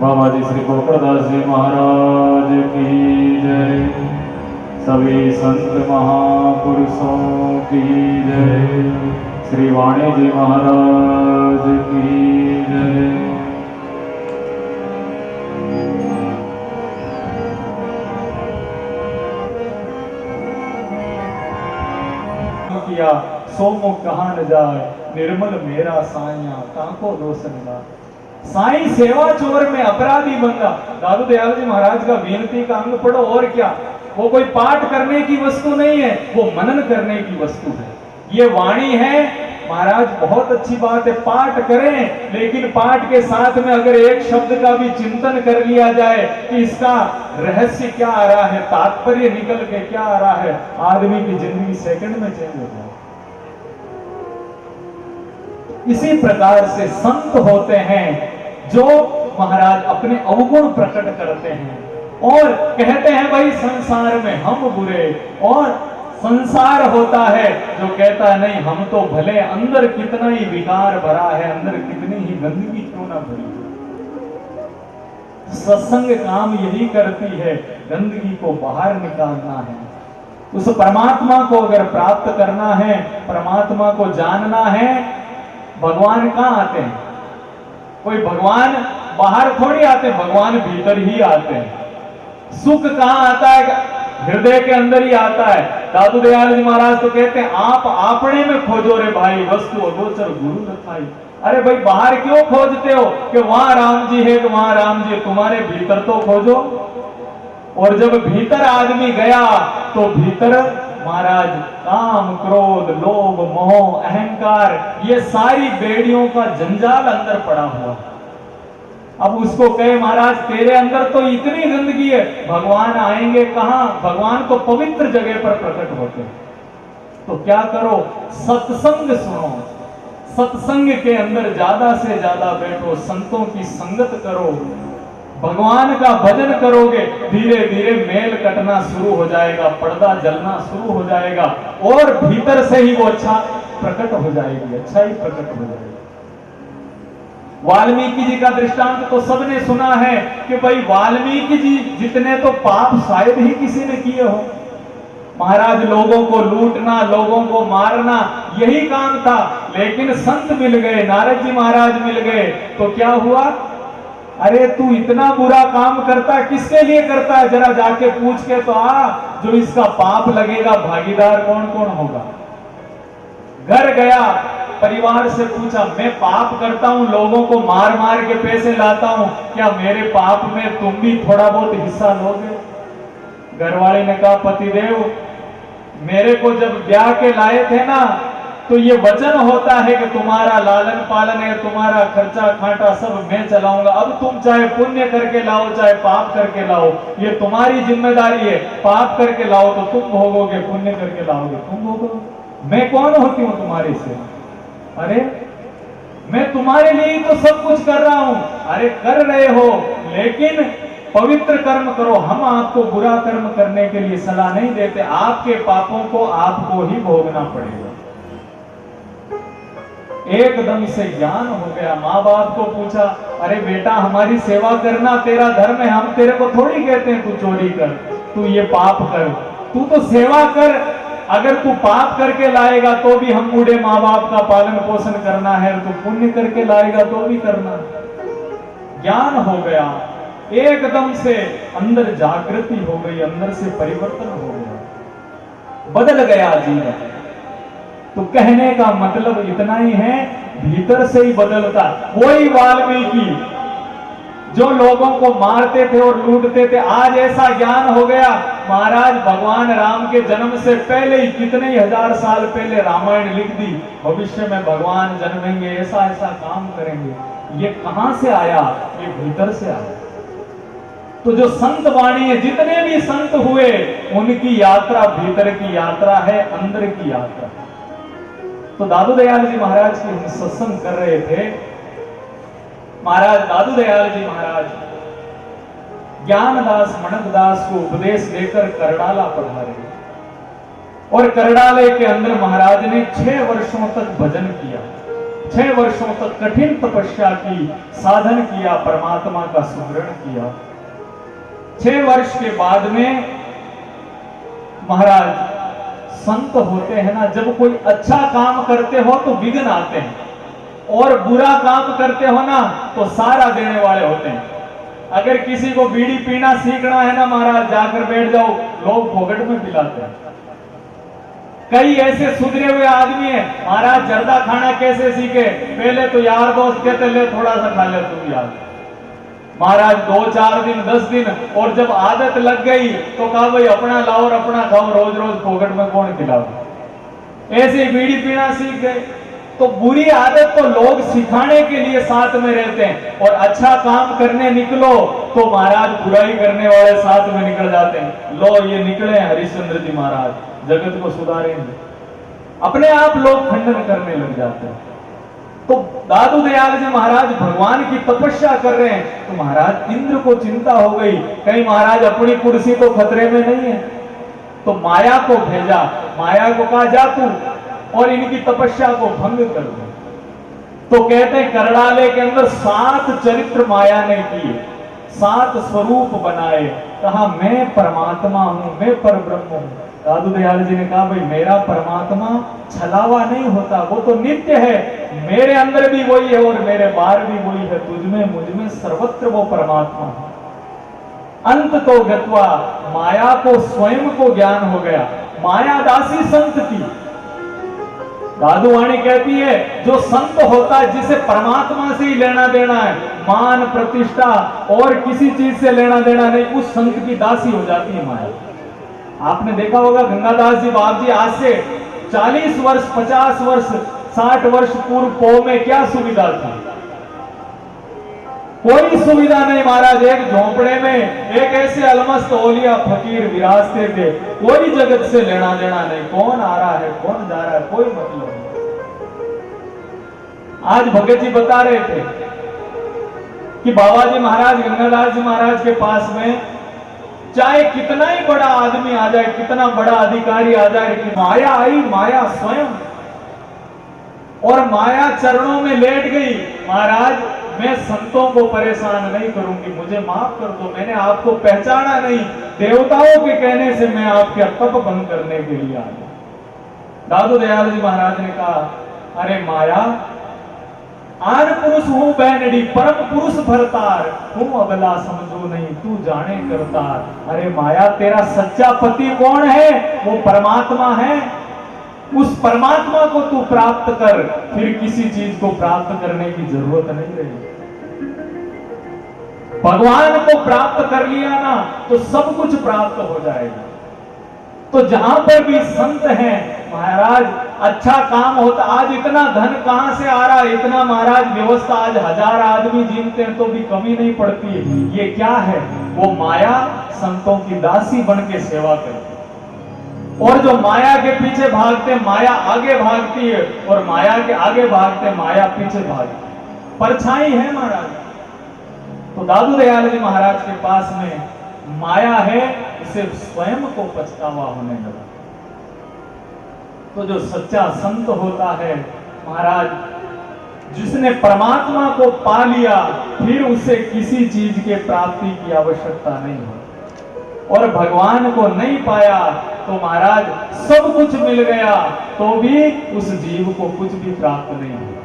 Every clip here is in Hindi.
बाबा जी श्री गोकुलदास जी महाराज की जय। सभी संत महापुरुषों की जय। श्री वाणी जी महाराज की जय। किया सोमो कहा न जाए, निर्मल मेरा साइया काको दोसन ना। साईं सेवा चोर में अपराधी बंदा। दादू दयाल जी महाराज का विनती का अंग पढ़ो, और क्या। वो कोई पाठ करने की वस्तु नहीं है, वो मनन करने की वस्तु है। ये वाणी है महाराज, बहुत अच्छी बात है, पाठ करें, लेकिन पाठ के साथ में अगर एक शब्द का भी चिंतन कर लिया जाए कि इसका रहस्य क्या आ रहा है, तात्पर्य निकल के क्या आ रहा है, आदमी की जिंदगी सेकंड में चेंज हो जाए। इसी प्रकार से संत होते हैं जो महाराज अपने अवगुण प्रकट करते हैं और कहते हैं भाई संसार में हम बुरे, और संसार होता है जो कहता है नहीं हम तो भले, अंदर कितना ही विकार भरा है, अंदर कितनी ही गंदगी क्यों ना भरी है। सत्संग काम यही करती है, गंदगी को बाहर निकालना है। उस परमात्मा को अगर प्राप्त करना है, परमात्मा को जानना है, भगवान कहां आते हैं? कोई भगवान बाहर थोड़ी आते हैं, भगवान भीतर ही आते हैं। सुख कहां आता है? हृदय के अंदर ही आता है। दादू दयाल जी महाराज तो कहते हैं आप अपने में खोजो रे भाई, वस्तु अगोचर गुरु रखाई। अरे भाई बाहर क्यों खोजते हो कि वहां राम जी है, कि वहां राम जी, तुम्हारे भीतर तो खोजो। और जब भीतर आदमी गया तो भीतर महाराज काम, क्रोध, लोभ, मोह, अहंकार, ये सारी बेड़ियों का जंजाल अंदर पड़ा हुआ। अब उसको कहे महाराज तेरे अंदर तो इतनी गंदगी है, भगवान आएंगे कहां? भगवान तो पवित्र जगह पर प्रकट होते हैं। तो क्या करो? सत्संग सुनो, सत्संग के अंदर ज्यादा से ज्यादा बैठो, संतों की संगत करो, भगवान का भजन करोगे, धीरे धीरे मेल कटना शुरू हो जाएगा, पर्दा जलना शुरू हो जाएगा, और भीतर से ही वो अच्छा प्रकट हो जाएगी, अच्छा ही प्रकट हो जाएगी। वाल्मीकि जी का दृष्टांत तो सबने सुना है कि भाई वाल्मीकि जी जितने तो पाप शायद ही किसी ने किए हो। महाराज लोगों को लूटना, लोगों को मारना, यही काम था। लेकिन संत मिल गए, नारद जी महाराज मिल गए, तो क्या हुआ? अरे तू इतना बुरा काम करता है, किसके लिए करता है? जरा जाके पूछ के तो आ, जो इसका पाप लगेगा भागीदार कौन कौन होगा। घर गया, परिवार से पूछा, मैं पाप करता हूं, लोगों को मार मार के पैसे लाता हूं, क्या मेरे पाप में तुम भी थोड़ा बहुत हिस्सा लोगे? घरवाले ने कहा पतिदेव, मेरे को जब ब्याह के लाए थे ना, तो ये वचन होता है कि तुम्हारा लालन पालन है, तुम्हारा खर्चा खाटा सब मैं चलाऊंगा। अब तुम चाहे पुण्य करके लाओ, चाहे पाप करके लाओ, ये तुम्हारी जिम्मेदारी है। पाप करके लाओ तो तुम भोगोगे, पुण्य करके लाओगे तुम भोगोगे। मैं कौन होती हूं तुम्हारे से? अरे मैं तुम्हारे लिए तो सब कुछ कर रहा हूं। अरे कर रहे हो, लेकिन पवित्र कर्म करो। हम आपको बुरा कर्म करने के लिए सलाह नहीं देते, आपके पापों को आपको ही भोगना पड़ेगा। एकदम से ज्ञान हो गया। माँ बाप को पूछा, अरे बेटा हमारी सेवा करना तेरा धर्म है, हम तेरे को थोड़ी कहते हैं तू चोरी कर, तू ये पाप कर, तू तो सेवा कर। अगर तू पाप करके लाएगा तो भी हम बूढ़े माँ बाप का पालन पोषण करना है, तू पुण्य करके लाएगा तो भी करना। ज्ञान हो गया, एकदम से अंदर जागृति हो गई, अंदर से परिवर्तन हो गया, बदल गया जीवन। तो कहने का मतलब इतना ही है, भीतर से ही बदलता। वही वाल्मीकि जो लोगों को मारते थे और लूटते थे, आज ऐसा ज्ञान हो गया। महाराज भगवान राम के जन्म से पहले ही, कितने ही हजार साल पहले रामायण लिख दी, भविष्य में भगवान जन्मेंगे, ऐसा ऐसा काम करेंगे। ये कहां से आया? ये भीतर से आया। तो जो संत वाणी है, जितने भी संत हुए, उनकी यात्रा भीतर की यात्रा है, अंदर की यात्रा। तो दादू दयाल जी महाराज की हम सत्संग कर रहे थे। महाराज दादू दयाल जी महाराज ज्ञानदास मणकदास को उपदेश देकर करडाला पढ़ा रहे, और करडाले के अंदर महाराज ने 6 वर्षों तक भजन किया। 6 वर्षों तक कठिन तपस्या की, साधन किया, परमात्मा का सुमरण किया। 6 वर्ष के बाद में महाराज संत होते हैं ना, जब कोई अच्छा काम करते हो तो विघ्न आते हैं, और बुरा काम करते हो ना तो सारा देने वाले होते हैं। अगर किसी को बीड़ी पीना सीखना है ना महाराज, जाकर बैठ जाओ, लोग फोकट में पिलाते हैं। कई ऐसे सुधरे हुए आदमी हैं, महाराज जर्दा खाना कैसे सीखे, पहले तो यार दोस्त कहते ले थोड़ा सा खा ले तुम यार, महाराज 2-4 दिन 10 दिन, और जब आदत लग गई तो कहा भाई अपना लाओ और अपना खाओ, रोज रोज फोकट में कौन खिलाओ। ऐसे बीड़ी पीना सीख गए। तो बुरी आदत तो लोग सिखाने के लिए साथ में रहते हैं, और अच्छा काम करने निकलो तो महाराज बुराई करने वाले साथ में निकल जाते हैं। लो ये निकले हरिश्चंद्र जी महाराज, जगत को सुधारेंगे, अपने आप लोग खंडन करने लग जाते हैं। तो दादू दयाल जी महाराज भगवान की तपस्या कर रहे हैं, तो महाराज इंद्र को चिंता हो गई, कहीं महाराज अपनी कुर्सी तो खतरे में नहीं है। तो माया को भेजा, माया को कहा जा तू और इनकी तपस्या को भंग कर दो। तो कहते हैं करड़ाले के अंदर 7 चरित्र माया ने किए, 7 स्वरूप बनाए, कहा मैं परमात्मा हूं, मैं परब्रह्म हूं। दादू दयाल जी ने कहा भाई मेरा परमात्मा छलावा नहीं होता, वो तो नित्य है, मेरे अंदर भी वही है और मेरे बाहर भी वही है, तुझमें मुझमें सर्वत्र वो परमात्मा है। अंत तो गत्वा, माया को स्वयं को ज्ञान हो गया, माया दासी संत की। दादू वाणी कहती है जो संत होता है, जिसे परमात्मा से ही लेना देना है, मान प्रतिष्ठा और किसी चीज से लेना देना नहीं, उस संत की दासी हो जाती है माया। आपने देखा होगा गंगादास जी बाप जी आज से 40 वर्ष 50 वर्ष 60 वर्ष पूर्व पो में क्या सुविधा थी? कोई सुविधा नहीं महाराज, एक झोंपड़े में एक ऐसे अलमस्त औलिया फकीर विराजते थे, कोई जगत से लेना देना नहीं, कौन आ रहा है कौन जा रहा है कोई मतलब नहीं। आज भगत जी बता रहे थे कि बाबा जी महाराज गंगादास जी महाराज के पास में चाहे कितना ही बड़ा आदमी आ जाए, कितना बड़ा अधिकारी आ जाए, कि माया आई, माया स्वयं, और माया चरणों में लेट गई, महाराज मैं संतों को परेशान नहीं करूंगी, मुझे माफ कर दो, मैंने आपको पहचाना नहीं, देवताओं के कहने से मैं आपके तप भंग करने के लिए आया। दादू दयाल जी महाराज ने कहा अरे माया, आन पुरुष हूं बैनडी, परम पुरुष भरतार, तुम अबला समझो नहीं, तू जाने करतार। अरे माया तेरा सच्चा पति कौन है? वो परमात्मा है, उस परमात्मा को तू प्राप्त कर, फिर किसी चीज को प्राप्त करने की जरूरत नहीं रही। भगवान को प्राप्त कर लिया ना तो सब कुछ प्राप्त हो जाएगा। तो जहां पर भी संत हैं महाराज, अच्छा काम होता, आज इतना धन कहां से आ रहा है, इतना महाराज व्यवस्था, आज 1000 आदमी जीवते हैं तो भी कमी नहीं पड़ती है। ये क्या है? वो माया संतों की दासी बन के सेवा करती है, और जो माया के पीछे भागते माया आगे भागती है, और माया के आगे भागते माया पीछे भागती है, परछाई है महाराज। तो दादू दयाल जी महाराज के पास में माया है, इसे स्वयं को पछतावा होने लगा। तो जो सच्चा संत होता है महाराज, जिसने परमात्मा को पा लिया, फिर उसे किसी चीज के प्राप्ति की आवश्यकता नहीं हो, और भगवान को नहीं पाया तो महाराज सब कुछ मिल गया तो भी उस जीव को कुछ भी प्राप्त नहीं हुआ।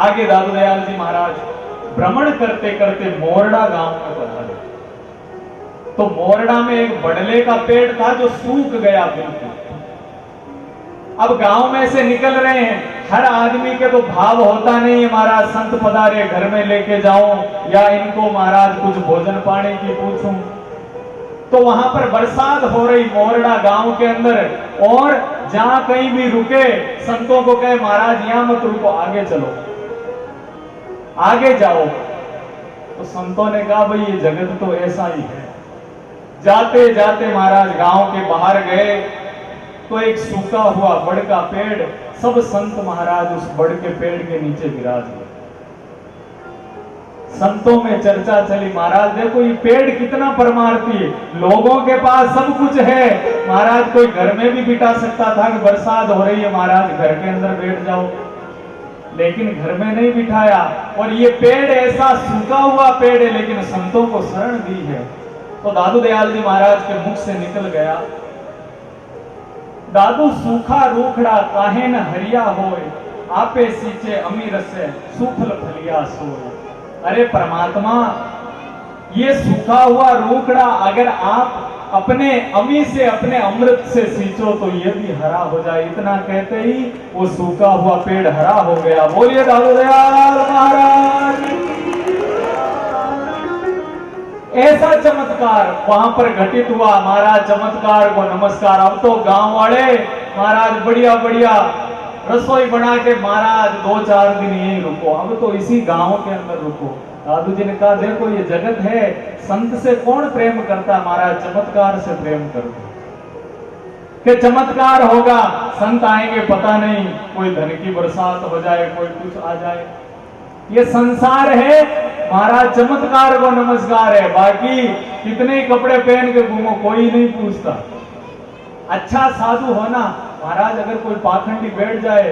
आगे दादू दयाल जी महाराज भ्रमण करते करते मोरडा गांव में पधारे। तो मोरडा में एक बड़ले का पेड़ था जो सूख गया बिल्कुल। अब गांव में से निकल रहे हैं, हर आदमी के तो भाव होता नहीं है महाराज संत पधारे, घर में लेके जाऊं या इनको महाराज कुछ भोजन पानी की पूछूं। तो वहां पर बरसात हो रही मोरडा गांव के अंदर, और जहां कहीं भी रुके संतों को कहे महाराज यहां मत रुको, आगे चलो, आगे जाओ। तो संतों ने कहा भाई ये जगत तो ऐसा ही है। जाते जाते महाराज गांव के बाहर गए तो एक सूखा हुआ बड़ का पेड़, सब संत महाराज उस बड़ के पेड़ के नीचे विराज गए। संतों में चर्चा चली, महाराज देखो ये पेड़ कितना परमार्थी है, लोगों के पास सब कुछ है, महाराज कोई घर में भी बिठा सकता था कि बरसात हो रही है महाराज घर के अंदर बैठ जाओ, लेकिन घर में नहीं बिठाया। और ये पेड़ ऐसा सूखा हुआ पेड़ है लेकिन संतों को शरण दी है। तो दादू दयाल जी महाराज के मुख से निकल गया, दादू सूखा रूखड़ा काहे न हरिया होए, आपे सींचे अमीर से सूफल फलिया सोए। अरे परमात्मा, ये सूखा हुआ रूखड़ा अगर आप अपने अमी से अपने अमृत से सींचो तो ये भी हरा हो जाए। इतना कहते ही वो सूखा हुआ पेड़ हरा हो गया। बोलिए दादू दयाल महाराज। ऐसा चमत्कार वहां पर घटित हुआ। महाराज चमत्कार को नमस्कार। अब तो गांव वाले महाराज बढ़िया बढ़िया रसोई बना के महाराज 2-4 दिन यही रुको, अब तो इसी गांव के अंदर रुको। दादू जी ने कहा देखो ये जगत है, संत से कौन प्रेम करता, महाराज चमत्कार से प्रेम करो कि चमत्कार होगा, संत आएंगे पता नहीं, कोई धन की बरसात हो जाए, कोई कुछ आ जाए। ये संसार है महाराज, चमत्कार को नमस्कार है। बाकी कितने कपड़े पहन के घूमो कोई नहीं पूछता। अच्छा साधु होना महाराज, अगर कोई पाखंडी बैठ जाए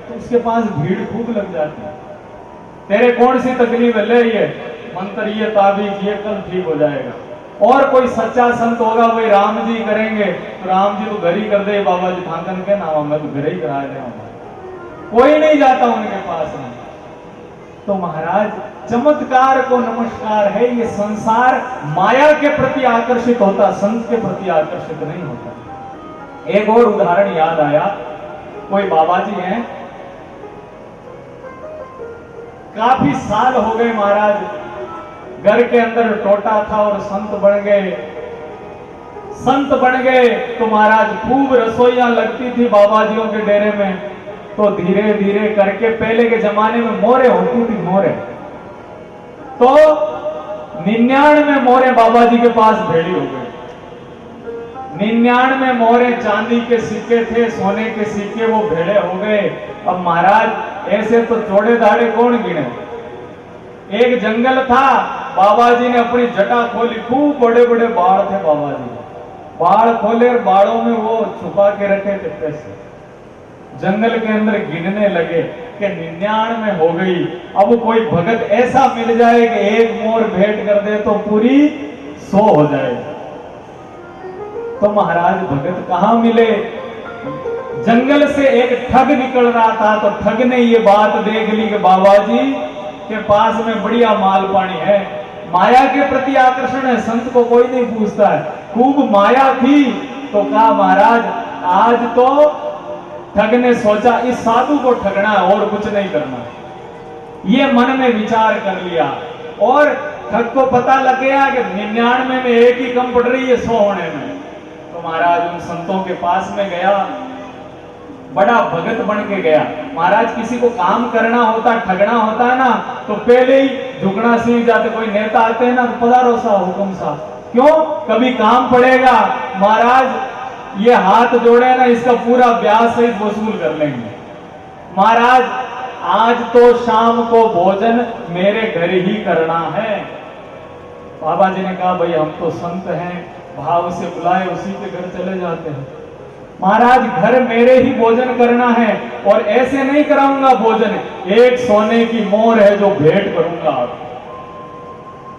तो उसके पास भीड़ खूब लग जाती है। तेरे कौन सी तकलीफ है, ले ये मंत्र, ये ताबीज, ये कल ठीक हो जाएगा। और कोई सच्चा संत होगा वही राम जी करेंगे तो राम जी तो घर ही कर दे, बाबा जी थांकन के नाम मैं तो घर ही करा दे, कोई नहीं जाता उनके पास में। तो महाराज चमत्कार को नमस्कार है। ये संसार माया के प्रति आकर्षित होता, संत के प्रति आकर्षित नहीं होता। एक और उदाहरण याद आया, कोई बाबा जी हैं, काफी साल हो गए महाराज, घर के अंदर टोटा था और संत बन गए। संत बन गए तो महाराज खूब रसोइयां लगती थी बाबाजियों के डेरे में। तो धीरे धीरे करके, पहले के जमाने में मोरे होती थी, मोरे, तो 99 मोरे बाबा जी के पास भेड़ी हो गए। 99 मोरे चांदी के सिक्के थे, सोने के सिक्के, वो भेड़े हो गए। अब महाराज ऐसे तो चौड़े दाढ़े कौन गिने। एक जंगल था, बाबा जी ने अपनी जटा खोली, खूब बड़े बड़े बाल थे बाबा जी, बाल खोले, बालों में वो छुपा के रखे थे पैसे। जंगल के अंदर गिनने लगे कि 99 हो गई। अब कोई भगत ऐसा मिल जाए कि एक मोर भेंट कर दे तो पूरी 100 हो जाए। तो महाराज भगत कहां मिले। जंगल से एक ठग निकल रहा था, तो ठग ने ये बात देख ली कि बाबा जी के पास में बढ़िया माल पानी है, माया के प्रति आकर्षण है, संत को कोई नहीं पूछता है, खूब माया थी। तो कहा महाराज आज तो ठग ने सोचा इस साधु को ठगना है और कुछ नहीं करना। ये मन में विचार कर लिया और ठग को पता लग गया कि 99 में एक ही कम पड़ रही है 100 होने में। तो महाराज उन संतों के पास में गया, बड़ा भगत बन के गया। महाराज किसी को काम करना होता, ठगना होता है ना, तो पहले ही झुकना सीख जाते। कोई नेता आते हैं ना, पधारो सा, हुक्म सा, क्यों, कभी काम पड़ेगा, महाराज ये हाथ जोड़े ना, इसका पूरा ब्याज सहित वसूल कर लेंगे। महाराज आज तो शाम को भोजन मेरे घर ही करना है। बाबा जी ने कहा भाई हम तो संत हैं, भाव से बुलाए उसी के घर चले जाते हैं। महाराज घर मेरे ही भोजन करना है और ऐसे नहीं कराऊंगा भोजन, एक सोने की मोर है जो भेंट करूंगा आप।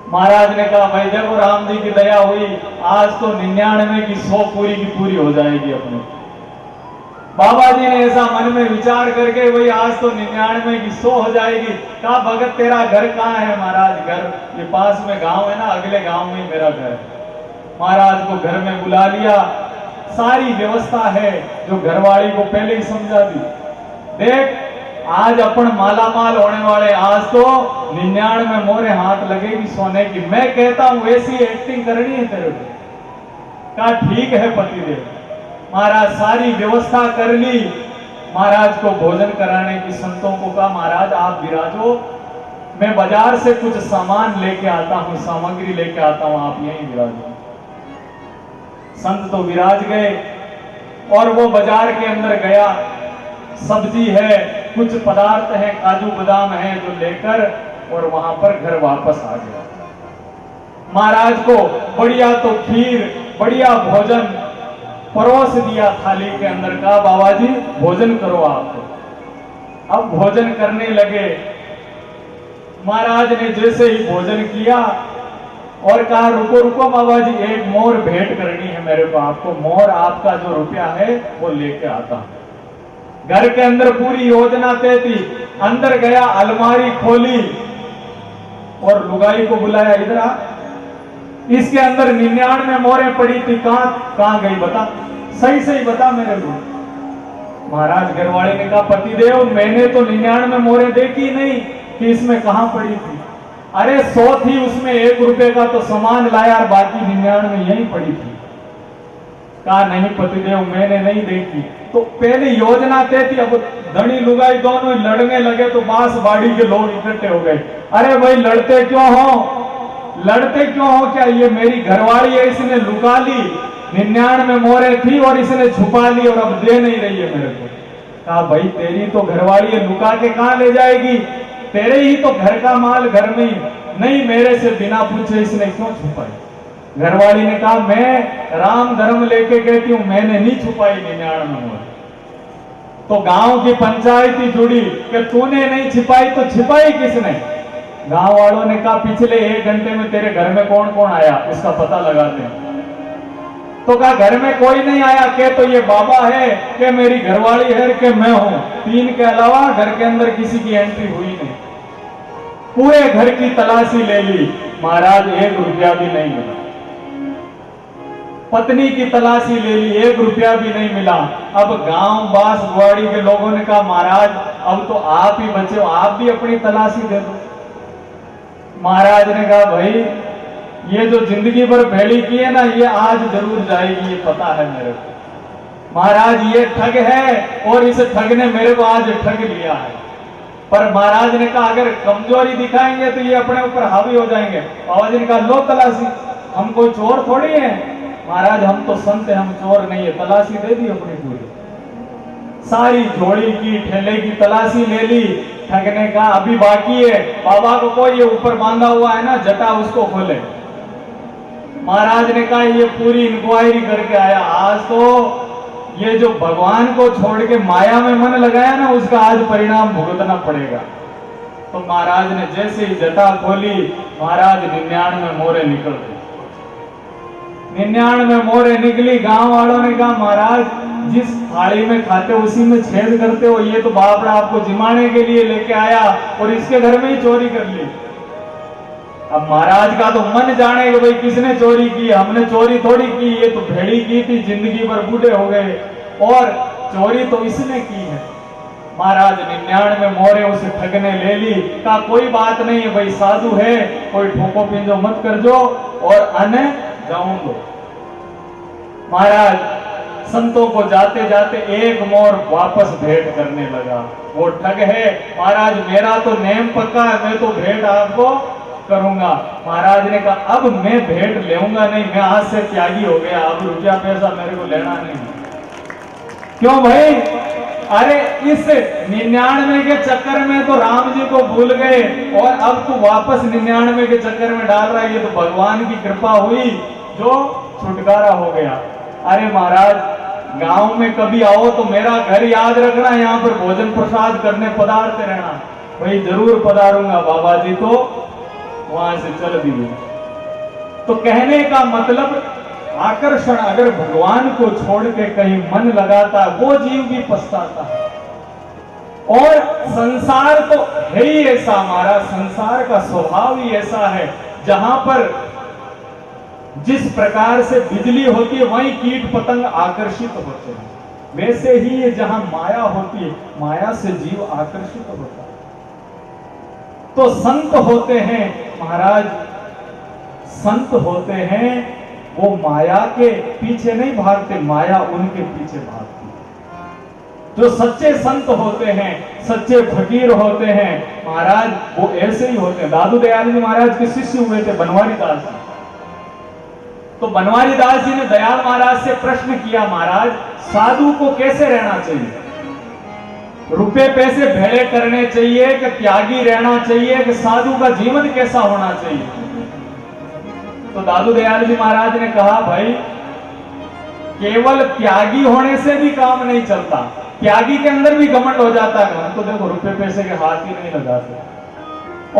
महाराज ने कहा भाई देखो राम जी की दया हुई, आज तो 99 की 100 पूरी की पूरी हो जाएगी अपने। बाबा जी ने ऐसा मन में विचार करके भाई आज तो 99 की 100 हो जाएगी। कहा भगत तेरा घर कहाँ है। महाराज घर ये पास में गांव है ना, अगले गांव में मेरा घर है। महाराज को घर में बुला लिया, सारी व्यवस्था है जो घरवाली को पहले ही समझा दी। देख आज अपन माला माल होने वाले, आज तो 99 मोरे हाथ लगेगी सोने की। मैं कहता हूं ऐसी एक्टिंग करनी है तेरे को। कहा ठीक है पतिदेव। महाराज सारी व्यवस्था कर ली, महाराज को भोजन कराने की। संतों को कहा महाराज आप विराजो, मैं बाजार से कुछ सामान लेके आता हूं, सामग्री लेके आता हूं, आप यहीं विराजो। संत तो विराज गए और वो बाजार के अंदर गया, सब्जी है, कुछ पदार्थ है, काजू बादाम है, जो लेकर और वहां पर घर वापस आ गया। महाराज को बढ़िया तो खीर, बढ़िया भोजन परोस दिया थाली के अंदर, कहा बाबा जी भोजन करो आप। अब भोजन करने लगे। महाराज ने जैसे ही भोजन किया और कहा रुको रुको बाबा जी, एक मोर भेंट करनी है मेरे को, आपको मोर आपका जो रुपया है वो लेके आता हूं। घर के अंदर पूरी योजना तय थी। अंदर गया, अलमारी खोली और लुगाई को बुलाया, इधर आ। इसके अंदर 99 मोहरें पड़ी थी, कहां गई बता, सही सही बता मेरे को। महाराज घरवाले ने कहा पतिदेव मैंने तो 99 मोहरें देखी नहीं कि इसमें कहां पड़ी थी। अरे 100 थी, उसमें 1 रुपए का तो सामान लाया और बाकी 99 यहीं पड़ी थी। कहा नहीं पतिदेव मैंने नहीं देखी। तो पहले योजना तय थी। अब धनी लुगाई दोनों ही लड़ने लगे तो बांस बाड़ी के लोग इकट्ठे हो गए। अरे भाई लड़ते क्यों हो, लड़ते क्यों हो, क्या ये मेरी घरवाली है, इसने लुका ली, 99 मोहरें थी और इसने छुपा ली और अब दे नहीं रही है मेरे को। कहा भाई तेरी तो घरवाली है, लुका के कहां ले जाएगी, तेरे ही तो घर का माल घर में ही। नहीं मेरे से बिना पूछे इसने क्यों छुपाई। घरवाली ने कहा मैं राम धर्म लेके कहती हूं, मैंने नहीं छुपाई 99 मोहर। तो गांव की पंचायत ही जुड़ी कि तूने नहीं छिपाई तो छिपाई किसने। गांव वालों ने कहा पिछले 1 घंटे में तेरे घर में कौन कौन आया उसका पता लगाते हैं। तो कहा घर में कोई नहीं आया, के तो ये बाबा है, के मेरी घरवाली है, के मैं हूं, 3 के अलावा घर के अंदर किसी की एंट्री हुई नहीं। पूरे घर की तलाशी ले ली, महाराज 1 रुपया भी नहीं मिला। पत्नी की तलाशी ले ली, 1 रुपया भी नहीं मिला। अब गांव बास गुआड़ी के लोगों ने कहा महाराज अब तो आप ही बचे हो, आप भी अपनी तलाशी दे दो। महाराज ने कहा भाई ये जो जिंदगी भर भेड़ी की है ना, ये आज जरूर जाएगी, ये पता है मेरे को। महाराज ये ठग है और इस ठग ने मेरे को आज ठग लिया है। पर महाराज ने कहा अगर कमजोरी दिखाएंगे तो ये अपने ऊपर हावी हो जाएंगे। बाबा जी ने कहा लो तलाशी, हम कोई चोर थोड़ी है। महाराज हम तो संत है, हम चोर नहीं है। तलाशी दे दी अपनी पूरी, सारी झोली की ठेले की तलाशी ले ली। ठग ने कहा अभी बाकी है, बाबा को कोई ये ऊपर बांधा हुआ है ना जटा, उसको खोले। महाराज ने कहा ये पूरी इंक्वायरी करके आया, आज तो ये जो भगवान को छोड़ के माया में मन लगाया ना उसका आज परिणाम भुगतना पड़ेगा। तो महाराज ने जैसे ही जटा खोली, महाराज 99 मोहरें निकल गई। 99 मोहरें निकली। गांव वालों ने कहा महाराज जिस थाली में खाते हो उसी में छेद करते हो, ये तो बापड़ा आपको जिमाने के लिए लेके आया और इसके घर में ही चोरी कर ली। अब महाराज का तो मन जाने कि भाई किसने चोरी की, हमने चोरी थोड़ी की, ये तो भेड़ी की थी, जिंदगी भर बूढ़े हो गए और चोरी तो इसने की है। महाराज 99 मोहरें उसे ठगने ले ली। कहा कोई बात नहीं है भाई, साधु है, कोई ठोको पिंजो मत कर जो और अने जाऊं दो। महाराज संतों को जाते जाते 1 मोहर वापस भेंट करने लगा। वो ठग है, महाराज मेरा तो नेम पक्का है, मैं तो भेंट आपको करूंगा। महाराज ने कहा अब मैं भेंट लेऊंगा नहीं, मैं आज से त्यागी हो गया, अब रुपया पैसा मेरे को लेना नहीं। क्यों भाई, अरे इस 99 के चक्कर में तो राम जी को भूल गए और अब तू वापस 99 के चक्कर में डाल रहा है। ये तो भगवान की कृपा हुई जो छुटकारा हो गया। अरे महाराज गांव में कभी आओ तो मेरा घर याद रखना, यहाँ पर भोजन प्रसाद करने पधारते रहना। भाई जरूर पधारूंगा बाबा जी। तो वहां से चल दिए। तो कहने का मतलब आकर्षण अगर भगवान को छोड़ के कहीं मन लगाता है वो जीव भी पछताता है। और संसार तो है ही ऐसा, हमारा संसार का स्वभाव ही ऐसा है, जहां पर जिस प्रकार से बिजली होती है वहीं कीट पतंग आकर्षित होते हैं, वैसे ही ये जहां माया होती है माया से जीव आकर्षित होता है। तो संत होते हैं महाराज, संत होते हैं वो माया के पीछे नहीं भागते, माया उनके पीछे भागती है। जो सच्चे संत होते हैं, सच्चे फकीर होते हैं महाराज, वो ऐसे ही होते हैं। दादू दयाल जी महाराज के शिष्य हुए थे बनवारी दास जी। तो बनवारी दास जी ने दयाल महाराज से प्रश्न किया, महाराज साधु को कैसे रहना चाहिए। रुपए पैसे भेड़े करने चाहिए कि त्यागी रहना चाहिए कि साधु का जीवन कैसा होना चाहिए? तो दादू दयाल जी महाराज ने कहा, भाई केवल त्यागी होने से भी काम नहीं चलता, त्यागी के अंदर भी घमंड हो जाता है। हम तो देखो रुपए पैसे के हाथ ही नहीं लगाते,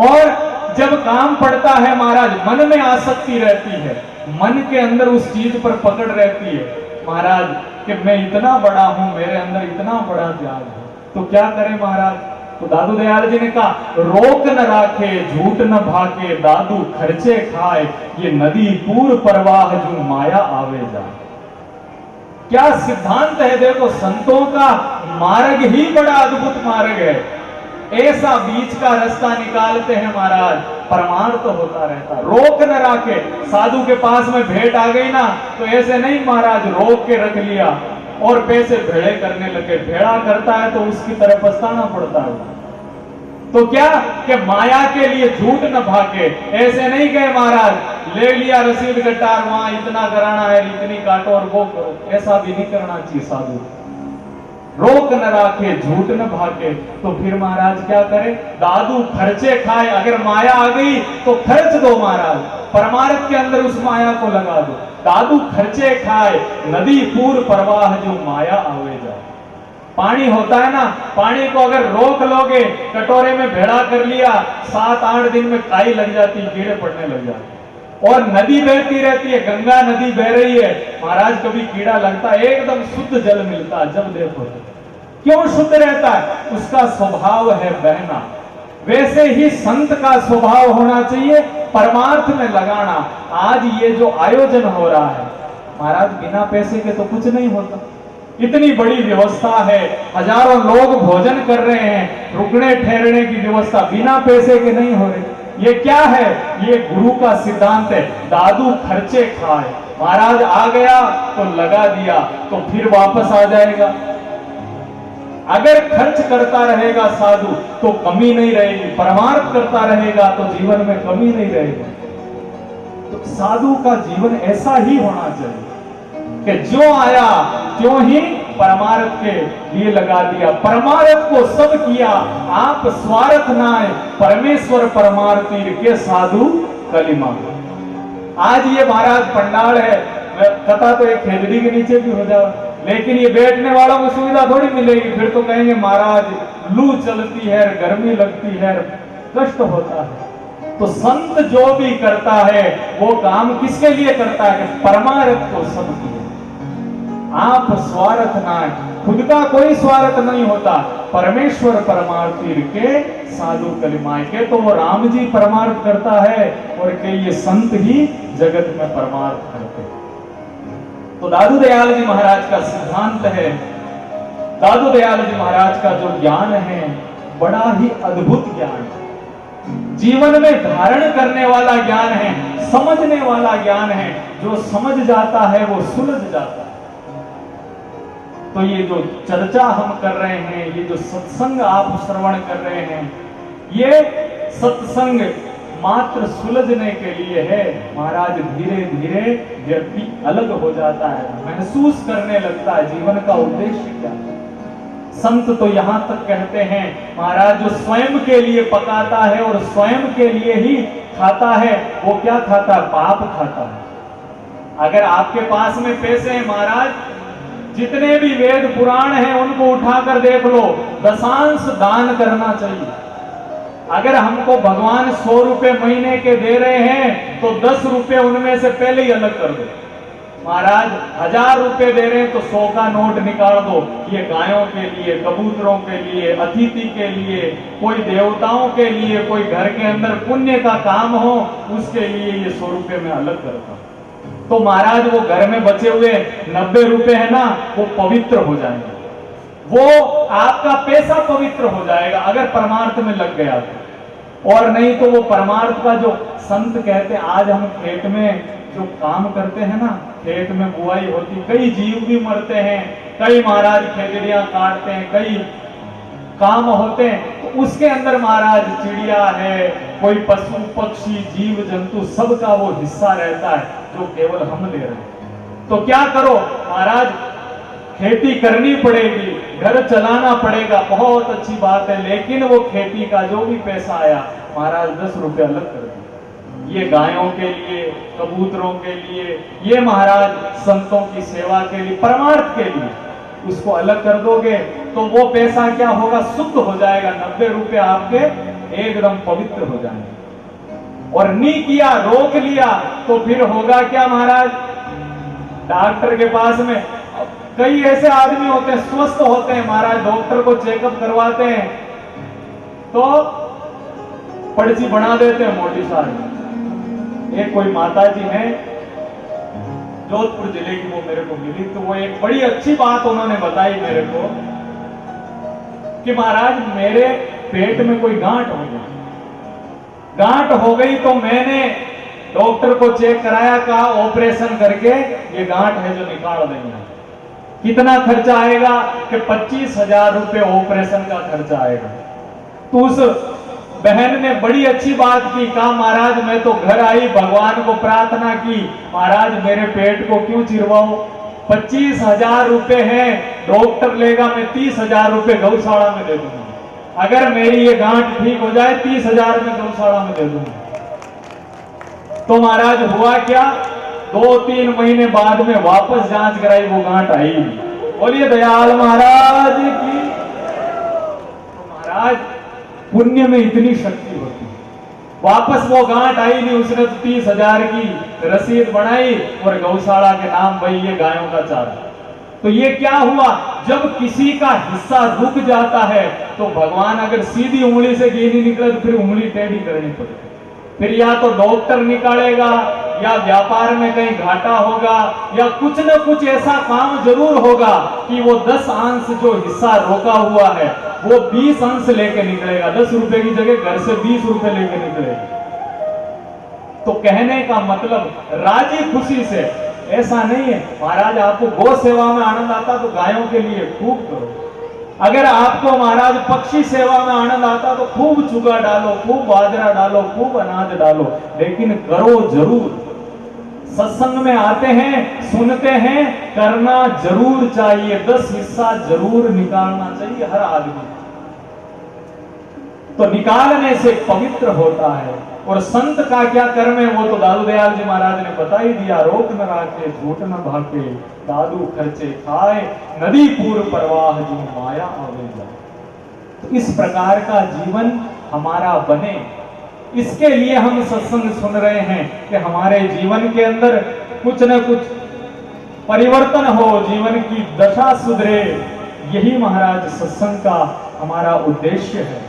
और जब काम पड़ता है महाराज मन में आसक्ति रहती है, मन के अंदर उस चीज पर पकड़ रहती है महाराज कि मैं इतना बड़ा हूं, मेरे अंदर इतना बड़ा त्याग है, तो क्या करें महाराज? तो दादू दयाल जी ने कहा, रोक न राखे झूठ न भाके, दादू खर्चे खाए, ये नदी पूर प्रवाह जो माया आवे जाए। क्या सिद्धांत है देखो, संतों का मार्ग ही बड़ा अद्भुत मार्ग है। ऐसा बीच का रास्ता निकालते हैं महाराज, परमार्थ तो होता रहता। रोक न राखे, साधु के पास में भेंट आ गई ना तो ऐसे नहीं महाराज रोक के रख लिया और पैसे भेड़े करने लगे। भेड़ा करता है तो उसकी तरफ पछताना पड़ता है। तो क्या कि माया के लिए झूठ न भागे, ऐसे नहीं गए महाराज ले लिया रसीद कटार, वहां इतना कराना है, इतनी काटो और वो करो, ऐसा भी नहीं करना चाहिए साधु। रोक न राखे झूठ न भागे, तो फिर महाराज क्या करे? दादू खर्चे खाए, अगर माया आ गई तो खर्च दो महाराज, परमार्थ के अंदर उस माया को लगा दो। दादू खर्चे खाए, नदी पूर प्रवाह जो माया आवे जाए। पानी होता है ना, पानी को अगर रोक लोगे, कटोरे में भेड़ा कर लिया, 7-8 दिन में काई लग जाती, कीड़े पड़ने लग जाते। और नदी बहती रहती है, गंगा नदी बह रही है महाराज, कभी कीड़ा लगता है, एकदम शुद्ध जल मिलता है जब देखो। क्यों शुद्ध रहता है? उसका स्वभाव है बहना। वैसे ही संत का स्वभाव होना चाहिए परमार्थ में लगाना। आज ये जो आयोजन हो रहा है महाराज, बिना पैसे के तो कुछ नहीं होता। इतनी बड़ी व्यवस्था है, हजारों लोग भोजन कर रहे हैं, रुकने ठहरने की व्यवस्था बिना पैसे के नहीं हो रही। ये क्या है? ये गुरु का सिद्धांत है, दादू खर्चे खाए। महाराज आ गया तो लगा दिया, तो फिर वापस आ जाएगा। अगर खर्च करता रहेगा साधु तो कमी नहीं रहेगी, परमार्थ करता रहेगा तो जीवन में कमी नहीं रहेगी। तो साधु का जीवन ऐसा ही होना चाहिए कि जो आया त्यों ही परमार्थ के लिए लगा दिया, परमार्थ को सब किया, आप स्वार्थ नाय, परमेश्वर परमार्थी के साधु कलिमा। आज ये महाराज पंडाल है, कथा तो एक खेजड़ी के नीचे भी हो जाए, लेकिन ये बैठने वालों को सुविधा थोड़ी मिलेगी। फिर तो कहेंगे महाराज लू चलती है, गर्मी लगती है, कष्ट होता है। तो संत जो भी करता है वो काम किसके लिए करता है? परमार्थ को सब किया। आप स्वार्थ ना, खुद का कोई स्वार्थ नहीं होता, परमेश्वर परमार्थी के साधु कलिमाए के। तो वो राम जी परमार्थ करता है और के ये संत ही जगत में परमार्थ करते हैं। तो दादू दयाल जी महाराज का सिद्धांत है, दादू दयाल जी महाराज का जो ज्ञान है बड़ा ही अद्भुत ज्ञान है, जीवन में धारण करने वाला ज्ञान है, समझने वाला ज्ञान है। जो समझ जाता है वो सुलझ जाता है। तो ये जो चर्चा हम कर रहे हैं, ये जो सत्संग आप श्रवण कर रहे हैं, ये सत्संग मात्र सुलझने के लिए है महाराज। धीरे धीरे व्यक्ति अलग हो जाता है, महसूस करने लगता है जीवन का उद्देश्य क्या है। संत तो यहां तक कहते हैं महाराज, जो स्वयं के लिए पकाता है और स्वयं के लिए ही खाता है, वो क्या खाता है? पाप खाता है। अगर आपके पास में पैसे हैं महाराज, जितने भी वेद पुराण हैं उनको उठाकर देख लो, दशांश दान करना चाहिए। अगर हमको भगवान 100 रुपए महीने के दे रहे हैं तो 10 रुपए उनमें से पहले ही अलग कर दो। महाराज 1000 रुपए दे रहे हैं तो 100 का नोट निकाल दो। ये गायों के लिए, कबूतरों के लिए, अतिथि के लिए, कोई देवताओं के लिए, कोई घर के अंदर पुण्य का काम हो उसके लिए ये 100 रुपए में अलग करता हूं। तो महाराज वो घर में बचे हुए 90 रुपए है ना, वो पवित्र हो जाएंगे, वो आपका पैसा पवित्र हो जाएगा अगर परमार्थ में लग गया तो। और नहीं तो वो परमार्थ का जो संत कहते हैं, आज हम खेत में जो काम करते हैं ना, खेत में बुआई होती, कई जीव भी मरते हैं, कई महाराज खेजड़ियां काटते हैं, कई काम होते हैं, तो उसके अंदर महाराज चिड़िया है, कोई पशु पक्षी जीव जंतु सबका वो हिस्सा रहता है जो केवल हम ले रहे हैं। तो क्या करो महाराज, खेती करनी पड़ेगी, घर चलाना पड़ेगा, बहुत अच्छी बात है, लेकिन वो खेती का जो भी पैसा आया महाराज 10 रुपये अलग कर दिए, ये गायों के लिए, कबूतरों के लिए, ये महाराज संतों की सेवा के लिए, परमार्थ के लिए उसको अलग कर दोगे तो वो पैसा क्या होगा, शुद्ध हो जाएगा, 90 रुपये आपके एकदम पवित्र हो जाएंगे। और नहीं किया, रोक लिया, तो फिर होगा क्या महाराज, डॉक्टर के पास में कई ऐसे आदमी होते हैं स्वस्थ होते हैं महाराज, डॉक्टर को चेकअप करवाते हैं तो पर्ची बना देते हैं मोटी सारी। एक कोई माता जी है जोधपुर जिले की, वो मेरे को मिली तो वो एक बड़ी अच्छी बात उन्होंने बताई मेरे को कि महाराज मेरे पेट में कोई गांठ हो गई, गांठ हो गई तो मैंने डॉक्टर को चेक कराया, कहा ऑपरेशन करके ये गांठ है जो निकाल देंगे। कितना खर्चा आएगा कि 25,000 रुपये ऑपरेशन का खर्चा आएगा। तो उस बहन ने बड़ी अच्छी बात की, कहा महाराज मैं तो घर आई, भगवान को प्रार्थना की, महाराज मेरे पेट को क्यों चिरवाओ, 25,000 रुपये है, डॉक्टर लेगा, मैं 30,000 रुपये गौशाला में दे दूंगा, अगर मेरी ये गांठ ठीक हो जाए 30,000 में गौशाला में दे दूंगा। तो महाराज हुआ क्या, 2-3 महीने बाद में वापस जांच कराई, वो गांठ आई। बोलिए दयाल महाराज की। तो महाराज पुण्य में इतनी शक्ति होती है, वापस वो गांठ आई नहीं, उसने तो 30,000 की रसीद बनाई और गौशाला के नाम भाई ये गायों का चारा। तो ये क्या हुआ, जब किसी का हिस्सा रुक जाता है तो भगवान अगर सीधी उंगली से घी नहीं निकले तो फिर उंगली टेढ़ी करनी पड़ेगी, फिर या तो डॉक्टर निकालेगा या व्यापार में कहीं घाटा होगा या कुछ न कुछ ऐसा काम जरूर होगा कि वो 10 अंश जो हिस्सा रोका हुआ है वो 20 अंश लेके निकलेगा, 10 रुपए की जगह घर से 20 रुपए लेके निकलेगा। तो कहने का मतलब राजी खुशी से, ऐसा नहीं है महाराज आपको गौ सेवा में आनंद आता तो गायों के लिए खूब करो, अगर आपको महाराज पक्षी सेवा में आनंद आता तो खूब चुगा डालो, खूब बाजरा डालो, खूब अनाज डालो, लेकिन करो जरूर। सत्संग में आते हैं, सुनते हैं, करना जरूर चाहिए, 10 हिस्सा जरूर निकालना चाहिए हर आदमी, तो निकालने से पवित्र होता है। और संत का क्या कर्म है वो तो दादू दयाल जी महाराज ने बता ही दिया, रोक न राखे झूठ न भाके, दादू खर्चे खाए, नदी पूर प्रवाह जो माया आवे जाए। तो इस प्रकार का जीवन हमारा बने, इसके लिए हम सत्संग सुन रहे हैं कि हमारे जीवन के अंदर कुछ न कुछ परिवर्तन हो, जीवन की दशा सुधरे, यही महाराज सत्संग का हमारा उद्देश्य है।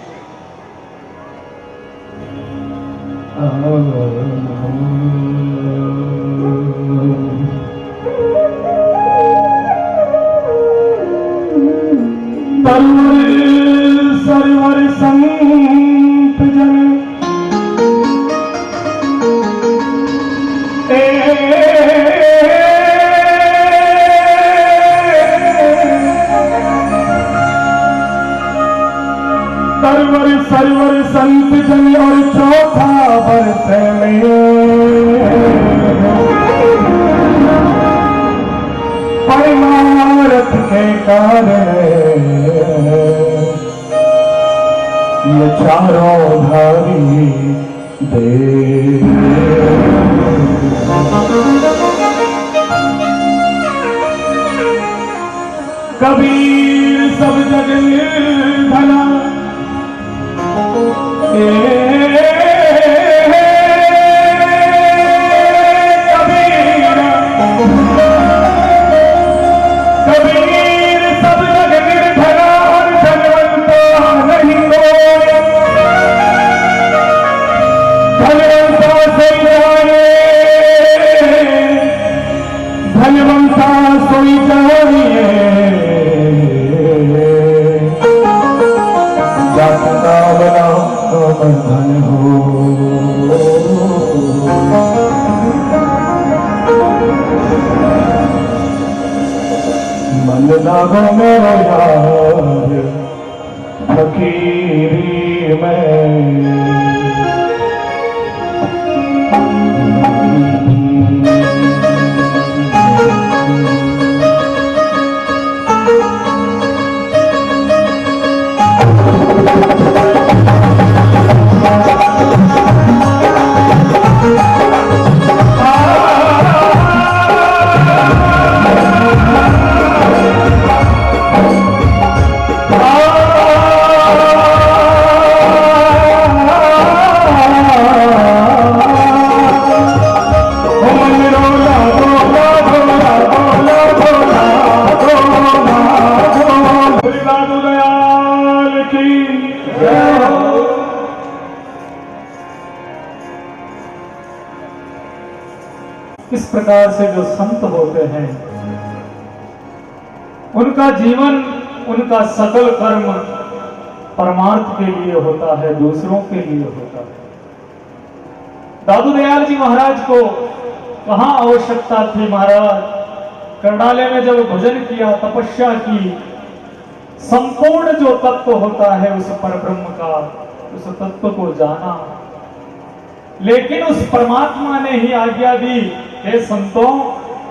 सरवर संत जन सरवर संत जन और चौथा वर्ष में परमार्थ के कारण ये चारों धारी दे। कबीर सब जग निर्धना कबीर सब जग निर्धना और धनवंता नहीं कोई, धनवंता सोई जाए, धनवंता सोई जाए, धन हो। मन लागो मेरा यार फकीरी में, इस प्रकार से जो संत होते हैं उनका जीवन, उनका सकल कर्म परमार्थ के लिए होता है, दूसरों के लिए होता है। दादू दयाल जी महाराज को कहां आवश्यकता थी? महाराज कर्णालय में जब भजन किया, तपस्या की, संपूर्ण जो तत्व होता है उस परब्रह्म का, उस तत्व को जाना, लेकिन उस परमात्मा ने ही आज्ञा दी, हे संतों,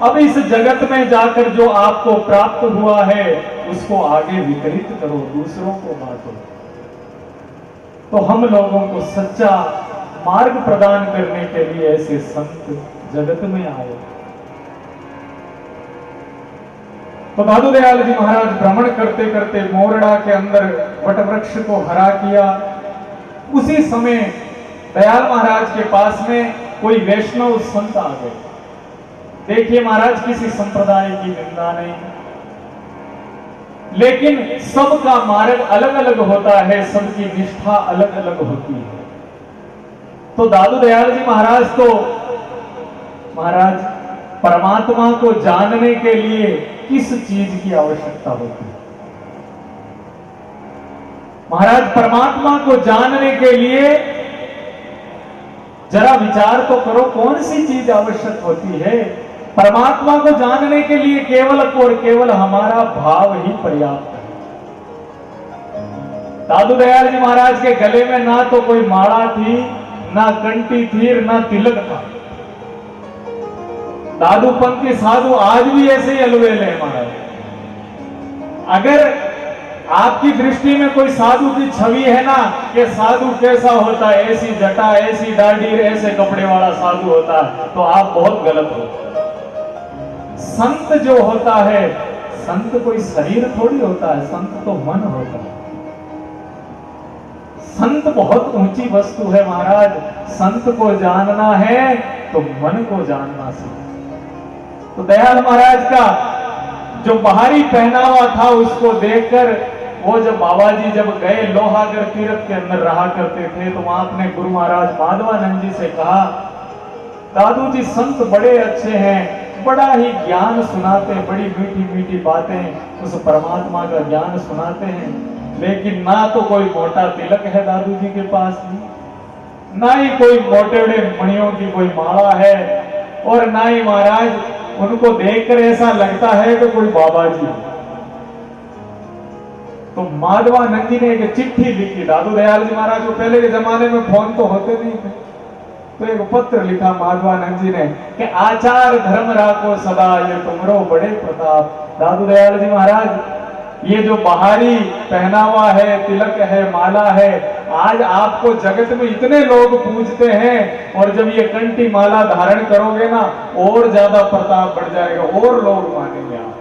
अब इस जगत में जाकर जो आपको प्राप्त हुआ है उसको आगे वितरित करो, दूसरों को बांटो। तो हम लोगों को सच्चा मार्ग प्रदान करने के लिए ऐसे संत जगत में आए। तो दादू दयाल जी महाराज भ्रमण करते करते मोरड़ा के अंदर वटवृक्ष को हरा किया। उसी समय दयाल महाराज के पास में कोई वैष्णव संत आ गए। देखिए महाराज, किसी संप्रदाय की निंदा नहीं, लेकिन सबका मार्ग अलग अलग होता है, सबकी निष्ठा अलग अलग होती है। तो दादू दयाल जी महाराज तो महाराज परमात्मा को जानने के लिए किस चीज की आवश्यकता होती है? महाराज परमात्मा को जानने के लिए जरा विचार तो करो, कौन सी चीज आवश्यक होती है? परमात्मा को जानने के लिए केवल और केवल हमारा भाव ही पर्याप्त है। दादू दयाल जी महाराज के गले में ना तो कोई माला थी, ना कंठी थी, ना तिलक था। दादू पंथी साधु आज भी ऐसे ही अलवेले हैं महाराज। अगर आपकी दृष्टि में कोई साधु की छवि है ना, कि साधु कैसा होता है, ऐसी जटा, ऐसी दाढ़ी, ऐसे कपड़े वाला साधु होता है, तो आप बहुत गलत हो। संत जो होता है, संत कोई शरीर थोड़ी होता है, संत तो मन होता है। संत बहुत ऊंची वस्तु है महाराज। संत को जानना है तो मन को जानना सीखो। तो दयाल महाराज का जो बाहरी पहनावा था उसको देखकर वो जब बाबा जी जब गए लोहागर तीर्थ के अंदर रहा करते थे, तो वहां अपने गुरु महाराज माधवानंद जी से कहा, दादू जी संत बड़े अच्छे हैं, बड़ा ही ज्ञान सुनाते, बड़ी मीठी मीठी बातें उस परमात्मा का ज्ञान सुनाते हैं, लेकिन ना तो कोई मोटा तिलक है दादू जी के पास में, ना ही कोई मोटे बड़े मणियों की कोई माला है, और ना ही महाराज उनको देखकर ऐसा लगता है कि कोई बाबा जी। तो माधवानंद जी ने एक चिट्ठी लिखी। दादू दयाल जी महाराज को पहले के जमाने में फोन तो होते नहीं थे, तो एक पत्र लिखा माधवानंद जी ने कि आचार धर्म राखो सदा, ये तुमरो बड़े प्रताप। दादू दयाल जी महाराज, ये जो बाहरी पहनावा है, तिलक है, माला है, आज आपको जगत में इतने लोग पूजते हैं, और जब ये कंठी माला धारण करोगे ना, और ज्यादा प्रताप बढ़ जाएगा, और लोग मानेंगे आप।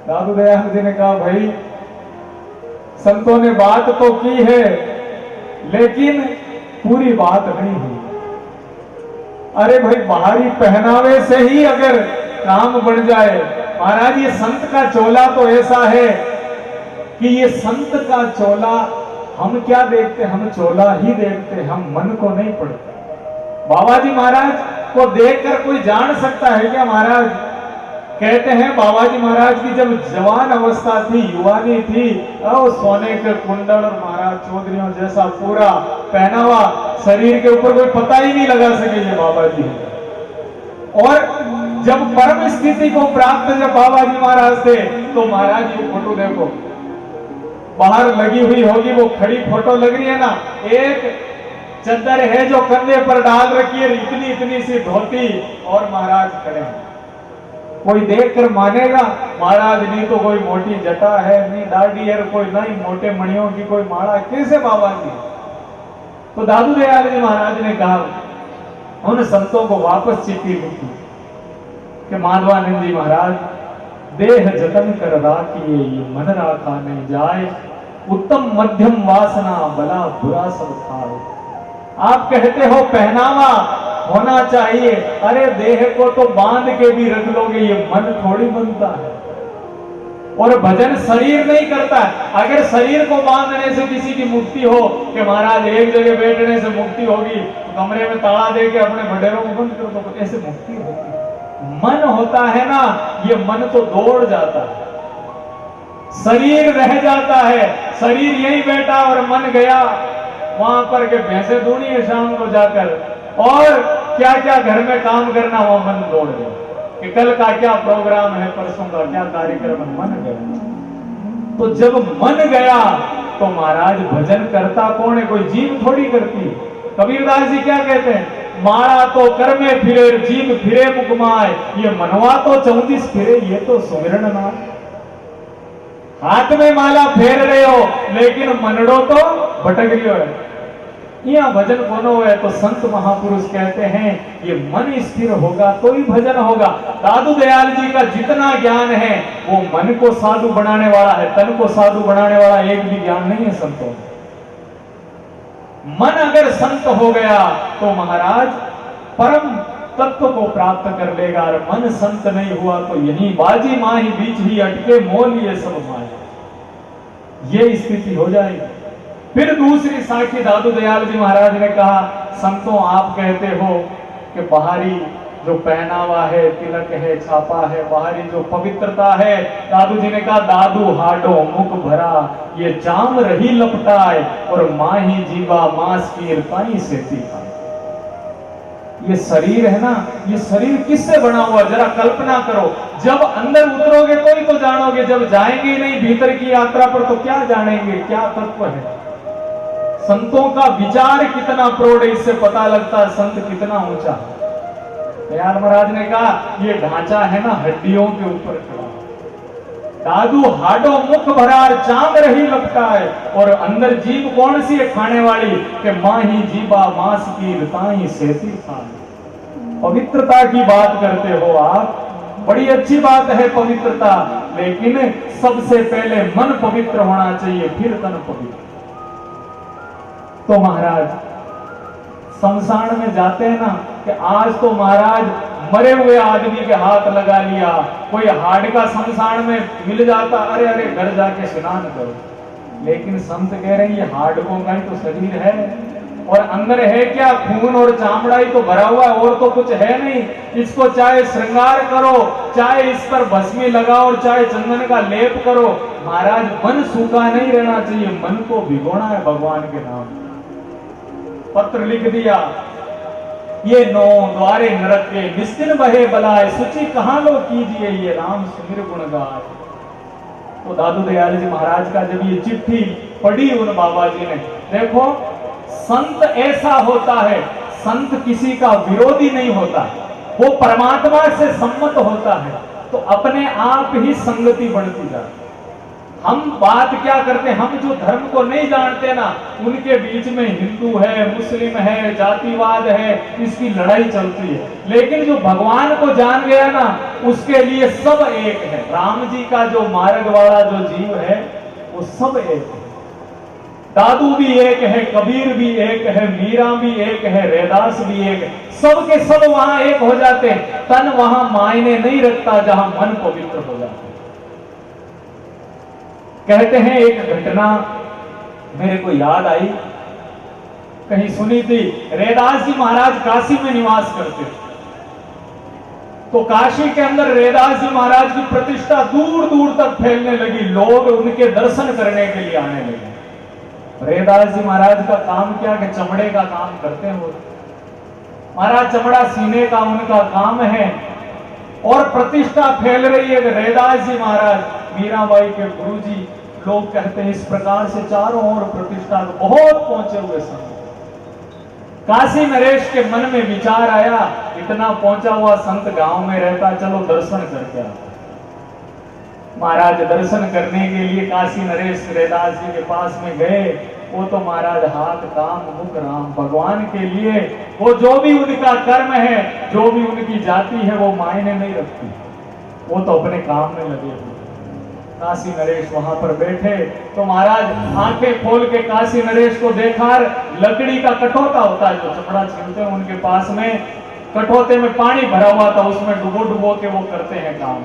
दादू दयाल जी ने कहा, भाई संतों ने बात तो की है, लेकिन पूरी बात नहीं हुई। अरे भाई, बाहरी पहनावे से ही अगर काम बढ़ जाए, महाराज ये संत का चोला तो ऐसा है कि ये संत का चोला हम क्या देखते, हम चोला ही देखते, हम मन को नहीं पढ़ते। बाबा जी महाराज को देखकर कोई जान सकता है क्या? महाराज कहते हैं बाबा जी महाराज की जब जवान अवस्था थी, युवानी थी, और सोने के कुंडल और महाराज चौधरियों जैसा पूरा पहनावा, शरीर के ऊपर कोई पता ही नहीं लगा सके ये बाबा जी है। और जब परम स्थिति को प्राप्त जब बाबा जी महाराज थे, तो महाराज ये फोटो देखो, बाहर लगी हुई होगी, वो खड़ी फोटो लग रही है ना, एक चद्दर है जो कंधे पर डाल रखी है, इतनी इतनी सी धोती, और महाराज खड़े हैं। कोई देखकर मानेगा? महाराज नहीं तो कोई मोटी जटा है, नहीं दाढ़ी है, कोई नहीं मोटे मणियों की कोई माला, कैसे बाबा जी? तो दादू दयाल जी महाराज ने कहा, उन संतों को वापस चिट्ठी लिखी कि माधवानंद जी महाराज, देह जतन कर राखिए, ये मन राखा नहीं जाए, उत्तम मध्यम वासना, भला बुरा सब खाए। आप कहते हो पहनावा होना चाहिए, अरे देह को तो बांध के भी रख लोगे, ये मन थोड़ी बनता है। और भजन शरीर नहीं करता। अगर शरीर को बांधने से किसी की मुक्ति हो कि महाराज एक जगह बैठने से मुक्ति होगी तो कमरे में ताला दे के अपने भडेरों को बंद करो तो ऐसे मुक्ति होती। मन होता है ना, ये मन तो दौड़ जाता है, शरीर रह जाता है। शरीर यही बैठा और मन गया वहां पर के भैंसे दूनी है शाम को जाकर, और क्या क्या घर में काम करना, वो मन दौड़ गया कि कल का क्या प्रोग्राम है, परसों का क्या कार्यक्रम है, मन गया। तो जब मन गया तो महाराज भजन करता कौन है? कोई जीव थोड़ी करती। कबीरदास जी क्या कहते हैं? माड़ा तो कर में फिरे जीव फिरे मुकमाए, ये मनवा तो 34 फिरे, ये तो सुमिरन नाम। हाथ में माला फेर रहे हो लेकिन मनड़ो तो भटक रही हो। यहाँ भजन कोनो है तो संत महापुरुष कहते हैं ये मन स्थिर होगा तो ही भजन होगा। दादू दयाल जी का जितना ज्ञान है वो मन को साधु बनाने वाला है, तन को साधु बनाने वाला एक भी ज्ञान नहीं है संतों। मन अगर संत हो गया तो महाराज परम तत्व को प्राप्त कर लेगा, और मन संत नहीं हुआ तो यही बाजी माही बीच ही अटके मोल ये सब माया, ये स्थिति हो जाएगी। फिर दूसरी साखी दादू दयाल जी महाराज ने कहा, संतों आप कहते हो कि बाहरी जो पहनावा है, तिलक है, छापा है, बाहरी जो पवित्रता है, दादू जी ने कहा दादू हाडो मुख भरा ये जाम रही लपटाए, और माही जीवा मांस की इरताई से तीखा। ये शरीर है ना, ये शरीर किससे बना हुआ? जरा कल्पना करो, जब अंदर उतरोगे तो ही तो जानोगे, जब जाएंगे नहीं भीतर की यात्रा पर तो क्या जानेंगे क्या तत्व है। संतों का विचार कितना प्रौढ़, इससे पता लगता है संत कितना ऊंचा। दयाल महाराज ने कहा ये ढांचा है ना हड्डियों के ऊपर खड़ा, दादू हाडो मुख भरार चांद रही लगता है, और अंदर जीभ कौन सी है खाने वाली कि माही जीवा मांस की रताई सेती खान। पवित्रता की बात करते हो आप, बड़ी अच्छी बात है पवित्रता, लेकिन सबसे पहले मन पवित्र होना चाहिए, फिर तन पवित्र। तो महाराज शमशान में जाते हैं ना कि आज तो महाराज मरे हुए आदमी के हाथ लगा लिया, कोई हाड का शमशान में मिल जाता, अरे अरे घर जाके स्नान करो। लेकिन संत कह रहे हैं ये हाडकों का ही तो शरीर है, और अंदर है क्या? खून और चामड़ा ही तो भरा हुआ, और तो कुछ है नहीं। इसको चाहे श्रृंगार करो, चाहे इस पर भस्मी लगाओ, और चाहे चंदन का लेप करो, महाराज मन सूखा नहीं रहना चाहिए, मन को भिगोना है भगवान के नाम। पत्र लिख दिया, ये नौ द्वारे नरक के निस्तिन बहे बलाए, सुचि कहां लो कीजिए ये राम सुमिर गुण गाए। तो दादू दयाल जी महाराज का जब ये चिट्ठी पढ़ी उन बाबा जी ने, देखो संत ऐसा होता है, संत किसी का विरोधी नहीं होता, वो परमात्मा से सम्मत होता है, तो अपने आप ही संगति बढ़ती जाती। हम बात क्या करते हैं, हम जो धर्म को नहीं जानते ना, उनके बीच में हिंदू है, मुस्लिम है, जातिवाद है, इसकी लड़ाई चलती है। लेकिन जो भगवान को जान गया ना, उसके लिए सब एक है। राम जी का जो मार्ग वाला जो जीव है वो सब एक है। दादू भी एक है, कबीर भी एक है, मीरा भी एक है, रैदास भी एक है, सब के सब वहां एक हो जाते हैं। तन वहां मायने नहीं रखता जहां मन पवित्र हो जाता है। कहते हैं एक घटना मेरे को याद आई, कहीं सुनी थी। रैदास जी महाराज काशी में निवास करते थे, तो काशी के अंदर रैदास जी महाराज की प्रतिष्ठा दूर दूर तक फैलने लगी, लोग उनके दर्शन करने के लिए आने लगे। रैदास जी महाराज का काम क्या कि चमड़े का काम करते हैं वो, महाराज चमड़ा सीने का उनका काम है, और प्रतिष्ठा फैल रही है। रैदास जी महाराज मीराबाई के गुरुजी, लोग कहते हैं इस प्रकार से चारों ओर प्रतिष्ठा बहुत पहुंचे हुए संत। काशी नरेश के मन में विचार आया, इतना पहुंचा हुआ संत गांव में रहता, चलो दर्शन करके आता। महाराज दर्शन करने के लिए काशी नरेश रैदास जी के पास में गए। वो तो महाराज हाथ काम मुख राम, भगवान के लिए वो जो भी उनका कर्म है, जो भी उनकी जाति है, वो मायने नहीं रखती, वो तो अपने काम में लगे हुए। काशी नरेश वहां पर बैठे तो महाराज आंखें खोल के काशी नरेश को देखा, लकड़ी का कठोता होता है जो चमड़ा छीलते हैं, उनके पास में कठोते में पानी भरा हुआ था, उसमें डुबो डुबो के वो करते हैं काम।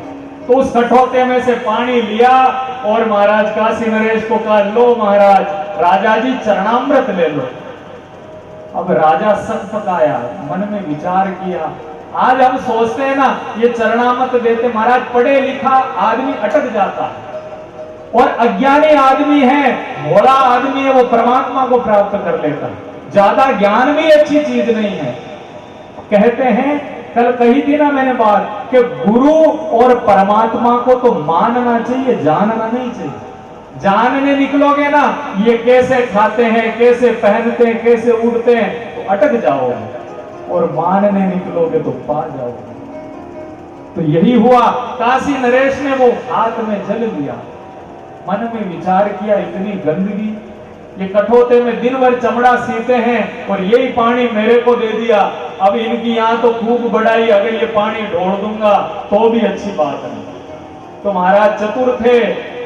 तो उस कठौते में से पानी लिया और महाराज काशी नरेश को कहा, लो महाराज, राजा जी चरणामृत ले लो। अब राजा सक पकाया, मन में विचार किया। आज हम सोचते हैं ना, ये चरणामृत देते, महाराज पढ़े लिखा आदमी अटक जाता है, और अज्ञानी आदमी है, भोला आदमी है, वो परमात्मा को प्राप्त कर लेता है। ज्यादा ज्ञान भी अच्छी चीज नहीं है। कहते हैं, कल कही थी ना मैंने बात, कि गुरु और परमात्मा को तो मानना चाहिए, जानना नहीं चाहिए। जानने निकलोगे ना, ये कैसे खाते हैं, कैसे पहनते हैं, कैसे उड़ते हैं, तो अटक जाओगे, और मानने निकलोगे तो पा जाओगे। तो यही हुआ, काशी नरेश ने वो हाथ में जल लिया, मन में विचार किया, इतनी गंदगी, ये कठौते में दिन भर चमड़ा सीते हैं और यही पानी मेरे को दे दिया। अब इनकी यहां तो खूब बढ़ाई, अगर ये पानी ढोड़ दूंगा तो भी अच्छी बात नहीं। तो महाराज चतुर थे,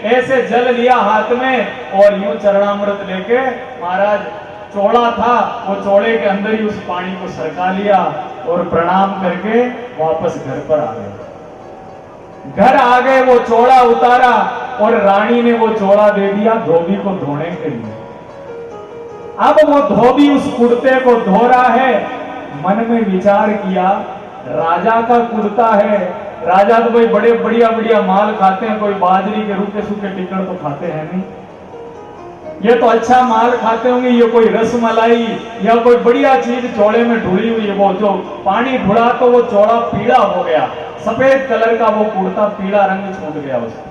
ऐसे जल लिया हाथ में और यूं चरणामृत लेके, महाराज चोड़ा था, वो चोड़े के अंदर ही उस पानी को सरका लिया और प्रणाम करके वापस घर पर आ गए। घर आ गए, वो चोड़ा उतारा और रानी ने वो चोड़ा दे दिया धोबी को धोने के लिए। अब वो धोबी उस कुर्ते को धो रहा है, मन में विचार किया, राजा का कुर्ता है, राजा तो भाई बड़े बढ़िया बढ़िया माल खाते हैं, कोई बाजरी के रूखे सूखे टिकड़ तो खाते हैं नहीं, ये तो अच्छा माल खाते होंगे, ये कोई रसमलाई या कोई बढ़िया चीज चौड़े में ढुली हुई है। वो जो पानी ढुला तो वो चौड़ा पीला हो गया, सफेद कलर का वो कुर्ता पीला रंग छूट गया उसका।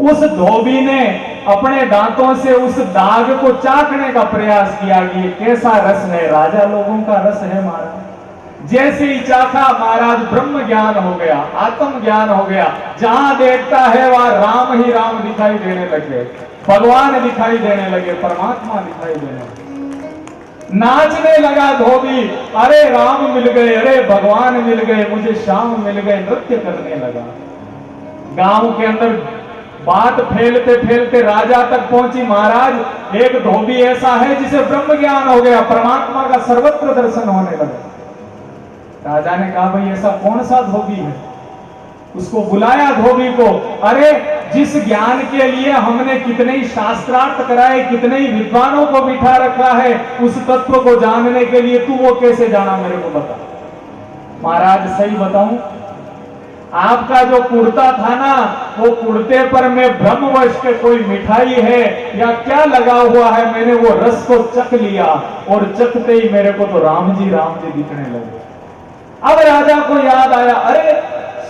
उस धोबी ने अपने दांतों से उस दाग को चाखने का प्रयास किया कि ये कैसा रस है, राजा लोगों का रस है महाराज। जैसे ही चाखा, महाराज ब्रह्म ज्ञान हो गया, आत्म ज्ञान हो गया। जहां देखता है वहां राम ही राम दिखाई देने लगे, भगवान दिखाई देने लगे, परमात्मा दिखाई देने लगे। नाचने लगा धोबी, अरे राम मिल गए, अरे भगवान मिल गए, मुझे श्याम मिल गए, नृत्य करने लगा। गांव के अंदर बात फैलते फैलते राजा तक पहुंची, महाराज एक धोबी ऐसा है जिसे ब्रह्म ज्ञान हो गया, परमात्मा का सर्वत्र दर्शन होने लगा। राजा ने कहा, भाई ऐसा कौन सा धोबी है? उसको बुलाया धोबी को। अरे जिस ज्ञान के लिए हमने कितने ही शास्त्रार्थ कराए, कितने ही विद्वानों को बिठा रखा है, उस तत्व को जानने के लिए तू वो कैसे जाना, मेरे को बता। महाराज सही बताऊं, आपका जो कुर्ता था ना, वो कुर्ते पर में ब्रह्मवश के कोई मिठाई है या क्या लगा हुआ है, मैंने वो रस को चख लिया और चखते ही मेरे को तो राम जी दिखने लगे। अब राजा को याद आया, अरे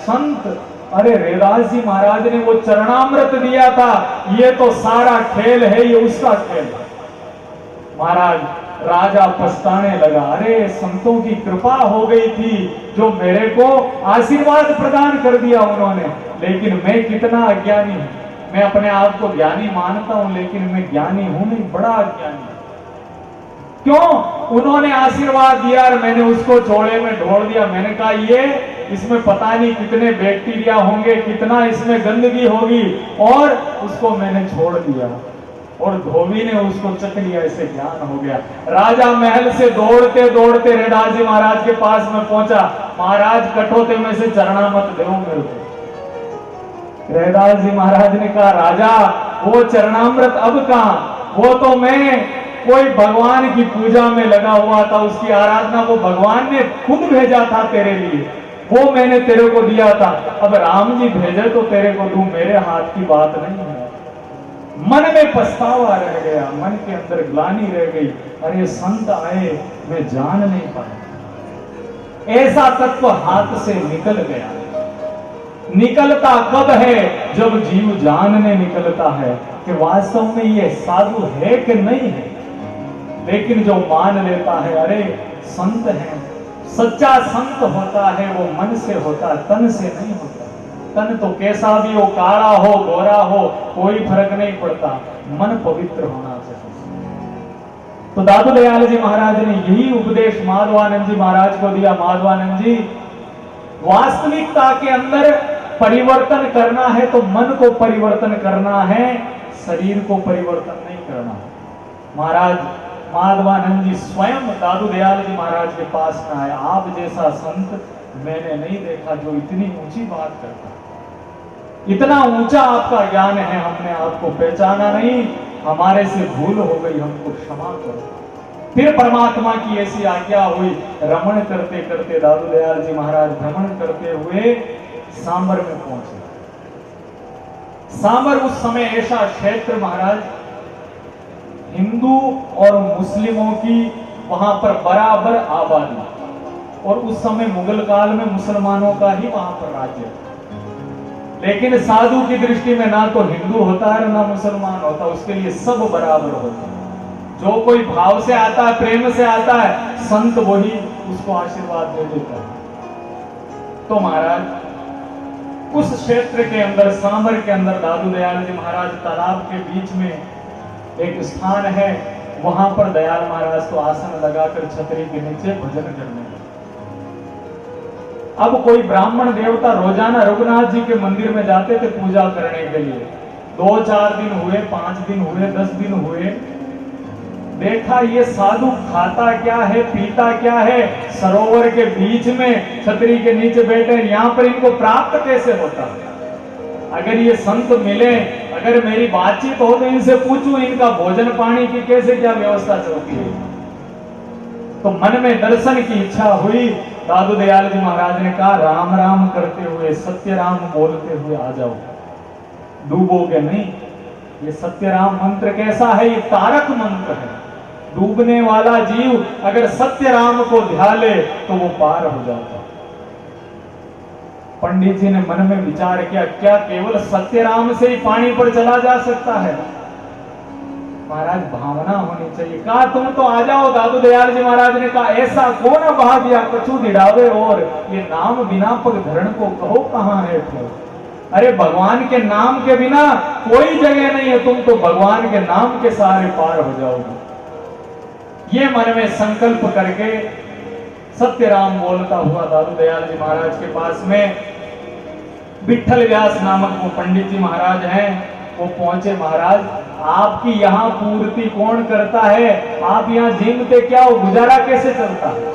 संत, अरे रैदास जी महाराज ने वो चरणामृत दिया था, ये तो सारा खेल है, ये उसका खेल है। महाराज राजा पछताने लगा, अरे संतों की कृपा हो गई थी जो मेरे को आशीर्वाद प्रदान कर दिया उन्होंने, लेकिन मैं कितना अज्ञानी हूं। मैं अपने आप को ज्ञानी मानता हूं, लेकिन मैं ज्ञानी हूं नहीं, बड़ा अज्ञानी। क्यों? उन्होंने आशीर्वाद दिया और मैंने उसको चोड़े में ढोड़ दिया। मैंने कहा ये इसमें पता नहीं कितने बैक्टीरिया होंगे, कितना इसमें गंदगी होगी, और उसको मैंने छोड़ दिया और धोबी ने उसको चख लिया, ऐसे ज्ञान हो गया। राजा महल से दौड़ते दौड़ते रैदास जी महाराज के पास में पहुंचा, महाराज कठौते में से चरणामृत दो मेरे को। रैदास जी महाराज ने कहा, राजा वो चरणामृत अब कहां, वो तो मैं कोई भगवान की पूजा में लगा हुआ था, उसकी आराधना वो भगवान ने खुद भेजा था तेरे लिए, वो मैंने तेरे को दिया था। अब राम जी भेजे तो तेरे को दूं, मेरे हाथ की बात नहीं है। मन में पछतावा रह गया, मन के अंदर ग्लानि रह गई, अरे संत आए मैं जान नहीं पाया। ऐसा तत्व हाथ से निकल गया। निकलता कब है? जब जीव जानने निकलता है कि वास्तव में ये साधु है कि नहीं है। लेकिन जो मान लेता है, अरे संत है, सच्चा संत होता है वो मन से होता, तन से नहीं होता। तन तो कैसा भी हो, काला हो गोरा हो, कोई फर्क नहीं पड़ता, मन पवित्र होना चाहिए। तो दादू दयाल जी महाराज ने यही उपदेश माधवानंद जी महाराज को दिया। माधवानंद जी, वास्तविकता के अंदर परिवर्तन करना है तो मन को परिवर्तन करना है, शरीर को परिवर्तन नहीं करना। महाराज माधवानंद जी स्वयं दादू दयाल जी महाराज के पास में आए, आप जैसा संत मैंने नहीं देखा जो इतनी ऊंची बात करता। इतना ऊंचा आपका ज्ञान है, हमने आपको पहचाना नहीं, हमारे से भूल हो गई, हमको क्षमा करो। फिर परमात्मा की ऐसी आज्ञा हुई, रमण करते करते दादू दयाल जी महाराज भ्रमण करते हुए सांबर में पहुंचे। सांबर उस समय ऐसा क्षेत्र महाराज, हिंदू और मुस्लिमों की वहां पर बराबर आबादी, और उस समय मुगल काल में मुसलमानों का ही वहां पर राज्य। लेकिन साधु की दृष्टि में ना तो हिंदू होता है ना मुसलमान होता, उसके लिए सब बराबर होता है। जो कोई भाव से आता है, प्रेम से आता है, संत वही उसको आशीर्वाद दे देता है। तो महाराज उस क्षेत्र के अंदर, सांबर के अंदर दादू दयाल जी महाराज तालाब के बीच में एक स्थान है, वहां पर दयाल महाराज को आसन लगाकर छतरी के नीचे भजन करने लगे। अब कोई ब्राह्मण देवता रोजाना रघुनाथ जी के मंदिर में जाते थे पूजा करने के लिए। 2-4 दिन हुए, 5 दिन हुए, 10 दिन हुए, देखा ये साधु खाता क्या है, पीता क्या है, सरोवर के बीच में छतरी के नीचे बैठे, यहाँ पर इनको प्राप्त कैसे होता है? अगर ये संत मिले, अगर मेरी बातचीत हो तो इनसे पूछूं इनका भोजन पानी की कैसे क्या व्यवस्था चलती है। तो मन में दर्शन की इच्छा हुई। दादू दयाल जी महाराज ने कहा, राम राम करते हुए, सत्य राम बोलते हुए आ जाओ, डूबोगे नहीं। ये सत्य राम मंत्र कैसा है? ये तारक मंत्र है। डूबने वाला जीव अगर सत्य राम को ध्यान ले तो वो पार हो जाता। पंडित जी ने मन में विचार किया, क्या केवल सत्य राम से ही पानी पर चला जा सकता है? महाराज भावना होनी चाहिए। कहा तुम तो आ जाओ। दादू दयाल जी महाराज ने कहा, ऐसा कौन बहा दिया कछु दिड़ावे, और ये नाम बिना पग धरण को कहो कहां है ठो। अरे भगवान के नाम के बिना कोई जगह नहीं है, तुम तो भगवान के नाम के सहारे पार हो जाओगे। ये मन में संकल्प करके सत्य राम बोलता हुआ दादू दयाल जी महाराज के पास में विठल व्यास नामक वो पंडित जी महाराज हैं, वो पहुंचे। महाराज आपकी यहाँ पूर्ति कौन करता है? आप यहाँ जीवते क्या हो, गुजारा कैसे चलता है?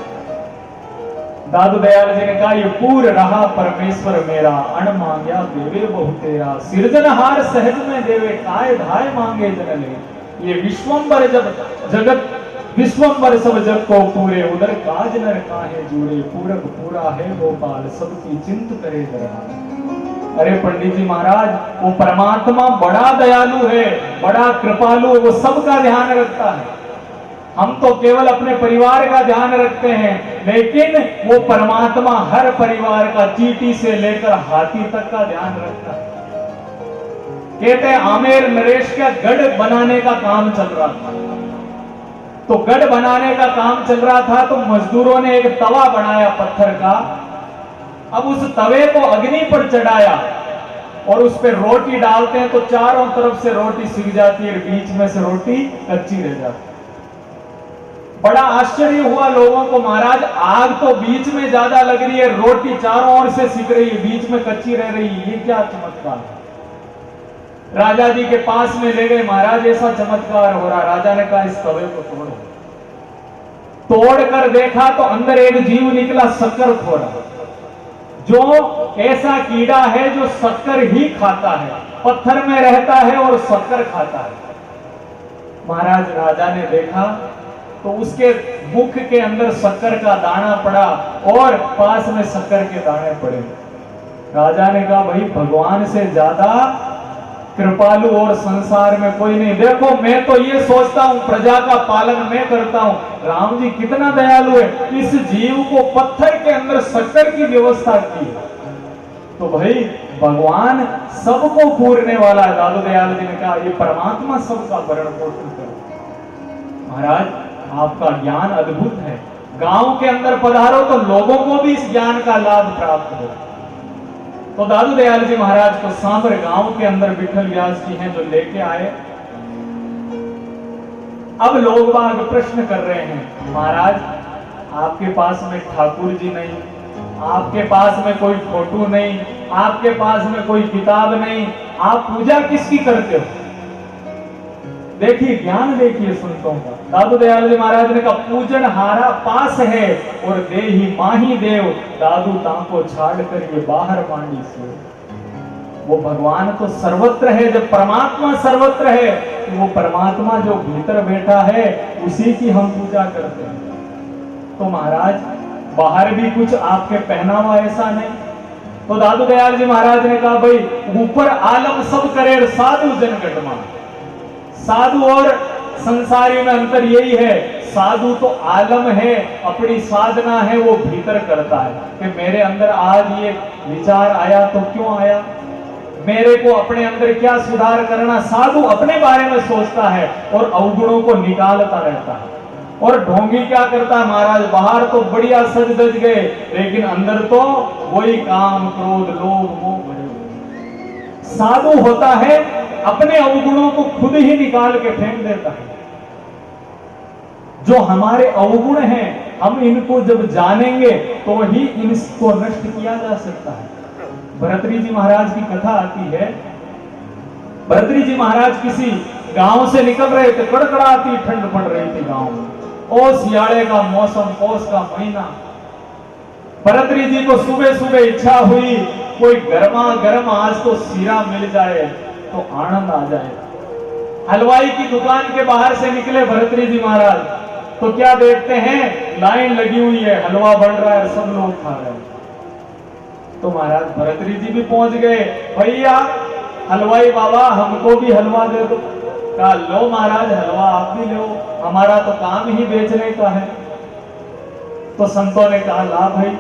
दादू दयाल जी ने कहा, ये पूर रहा परमेश्वर मेरा, अण मांग्या देवे बहु तेरा, सिरजनहार सहज में देवे, काय धाय मांगे जन ले। ये विश्वंबर जब जगत विश्वंबर सब जग को पूरे, उधर काज नर काहे जूरे, पूरक पूरा है गोपाल, सबकी चिंत करे दरबार। अरे पंडित जी महाराज, वो परमात्मा बड़ा दयालु है, बड़ा कृपालु, वो सबका ध्यान रखता है। हम तो केवल अपने परिवार का ध्यान रखते हैं, लेकिन वो परमात्मा हर परिवार का, चींटी से लेकर हाथी तक का ध्यान रखता है। कहते हैं आमेर नरेश का गढ़ बनाने का काम चल रहा था। तो गढ़ बनाने का काम चल रहा था तो मजदूरों ने एक तवा बनाया पत्थर का। अब उस तवे को अग्नि पर चढ़ाया और उस पर रोटी डालते हैं तो चारों तरफ से रोटी सिक जाती है, बीच में से रोटी कच्ची रह जाती। बड़ा आश्चर्य हुआ लोगों को, महाराज आग तो बीच में ज्यादा लग रही है, रोटी चारों ओर से सिक रही है, बीच में कच्ची रह रही है, ये क्या चमत्कार है? राजा जी के पास में ले गए, महाराज ऐसा चमत्कार हो रहा। राजा ने कहा इस तवे को तोड़ो। तोड़कर देखा तो अंदर एक जीव निकला, शक्कर खोरा, जो ऐसा कीड़ा है जो शक्कर ही खाता है, पत्थर में रहता है और शक्कर खाता है। महाराज राजा ने देखा तो उसके मुख के अंदर शक्कर का दाना पड़ा और पास में शक्कर के दाने पड़े। राजा ने कहा भाई भगवान से ज्यादा कृपालु और संसार में कोई नहीं। देखो मैं तो ये सोचता हूं प्रजा का पालन मैं करता हूं, राम जी कितना दयालु है, इस जीव को पत्थर के अंदर शक्कर की व्यवस्था की। तो भाई भगवान सबको पूरने वाला है। दादू दयाल जी ने कहा ये परमात्मा सबका भरण पोषण करे। महाराज आपका ज्ञान अद्भुत है, गांव के अंदर पधारो तो लोगों को भी इस ज्ञान का लाभ प्राप्त हो। तो दादू दयाल जी महाराज को सांबर गांव के अंदर विठल व्यास जी हैं जो लेके आए। अब लोग बाग प्रश्न कर रहे हैं, महाराज आपके पास में ठाकुर जी नहीं, आपके पास में कोई फोटो नहीं, आपके पास में कोई किताब नहीं, आप पूजा किसकी करते हो? देखिए ज्ञान देखिए संतों का। दादू दयाल जी महाराज ने कहा पूजन हारा पास है और देही माही देव, दादू तांको छाड़ कर ये बाहर मांडी से। वो भगवान तो सर्वत्र है। जब परमात्मा सर्वत्र है तो वो परमात्मा जो भीतर बैठा है उसी की हम पूजा करते हैं। तो महाराज बाहर भी कुछ आपके पहनावा ऐसा नहीं। तो दादू दयाल जी महाराज ने कहा भाई ऊपर आलम सब करे साधु जन गटमा। साधु और संसारी में अंतर यही है, साधु तो आलम है, अपनी साधना है वो भीतर करता है कि मेरे अंदर आज ये विचार आया तो क्यों आया, मेरे को अपने अंदर क्या सुधार करना। साधु अपने बारे में सोचता है और अवगुणों को निकालता रहता है। और ढोंगी क्या करता है महाराज, बाहर तो बढ़िया सज धज गए लेकिन अंदर तो वही काम क्रोध लोभ मोह भरे हुए। साधु होता है अपने अवगुणों को खुद ही निकाल के फेंक देता है। जो हमारे अवगुण हैं हम इनको जब जानेंगे तो ही इनको नष्ट किया जा सकता है। भरतरी जी महाराज की कथा आती है। भरतरी जी महाराज किसी गांव से निकल रहे थे, कड़कड़ाती ठंड पड़ रही थी गांव में। ओ सियाड़े का मौसम, पौष का महीना। भरतरी जी को सुबह सुबह इच्छा हुई कोई गर्मा गर्म आज तो सीरा मिल जाए तो आनंद आ जाए। हलवाई की दुकान के बाहर से निकले भरतरी जी महाराज तो क्या देखते हैं, लाइन लगी हुई है, हलवा बन रहा है, सब लोग खा रहे हैं। तो महाराज भरतरी जी भी पहुंच गए, भैया हलवाई बाबा हमको भी हलवा दे दो। कहा लो महाराज हलवा आप भी लो, हमारा तो काम ही बेचने का है। तो संतों ने कहा ला भाई,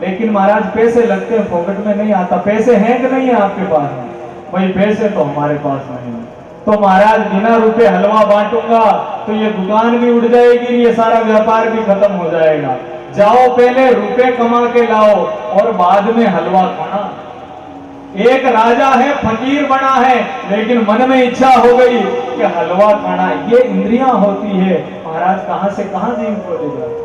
लेकिन महाराज पैसे लगते हैं, पॉकेट में नहीं आता। पैसे हैं कि नहीं है आपके पास में? भाई पैसे तो हमारे पास नहीं है। तो महाराज बिना रुपए हलवा बांटूंगा तो ये दुकान भी उड़ जाएगी, ये सारा व्यापार भी खत्म हो जाएगा। जाओ पहले रुपए कमा के लाओ और बाद में हलवा खाना। एक राजा है, फकीर बना है, लेकिन मन में इच्छा हो गई कि हलवा खाना। ये इंद्रियां होती है महाराज, कहां से कहां जीव को ले जाए।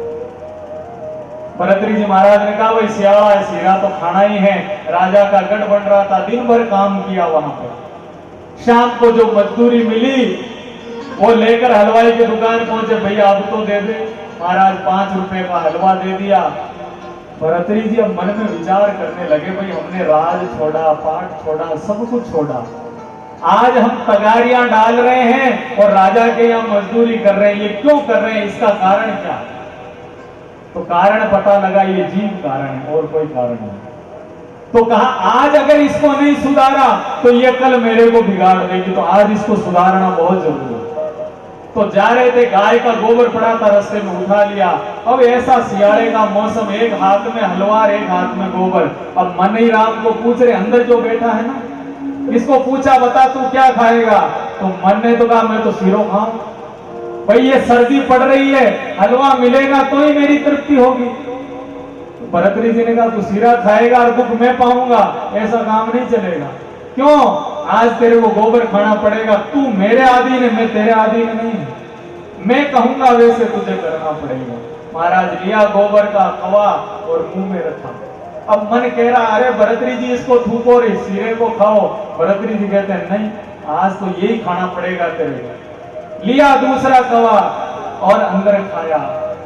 भरतरी जी महाराज ने कहा भाई सियाड़ा है, सीरा तो खाना ही है। राजा का गढ़ बन रहा था, दिन भर काम किया वहां पर। शाम को जो मजदूरी मिली वो लेकर हलवाई की दुकान पहुंचे, भैया अब तो दे दे। महाराज 5 रुपए का हलवा दे दिया। भरतरी जी अब मन में विचार करने लगे, भाई हमने राज छोड़ा, पाठ छोड़ा, सब कुछ छोड़ा, आज हम तगारियां डाल रहे हैं और राजा के यहाँ मजदूरी कर रहे हैं, ये क्यों कर रहे हैं, इसका कारण क्या? तो कारण पता लगा, ये जीव कारण है और कोई कारण नहीं। तो कहा आज अगर इसको नहीं सुधारा तो ये कल मेरे को बिगाड़ देगी, तो आज इसको सुधारना बहुत जरूरी है। तो जा रहे थे, गाय का गोबर पड़ा था, रास्ते में उठा लिया। अब ऐसा सियाड़े का मौसम, एक हाथ में हलवार एक हाथ में गोबर। अब मन ही राम को पूछ रहे, अंदर जो बैठा है ना, इसको पूछा बता तू क्या खाएगा? तो मन ने तो कहा मैं तो सीरो खाऊं। भाई ये सर्दी पड़ रही है, हलवा मिलेगा तो ही मेरी तृप्ति होगी। भरतरी जी ने कहा तू सीरा खाएगा और दुख मैं पाऊंगा, ऐसा काम नहीं चलेगा। क्यों? आज तेरे को गोबर खाना पड़ेगा, तू मेरे अधीन है, मैं तेरे अधीन नहीं। मैं कहूंगा वैसे तुझे करना पड़ेगा। महाराज लिया गोबर का कवा और मुंह में रखा। अब मन कह रहा अरे भरतरी जी इसको थूको और इस सीरे को खाओ। भरतरी जी कहते हैं नहीं, आज तो यही खाना पड़ेगा तेरे को। लिया दूसरा कवा और अंदर खाया।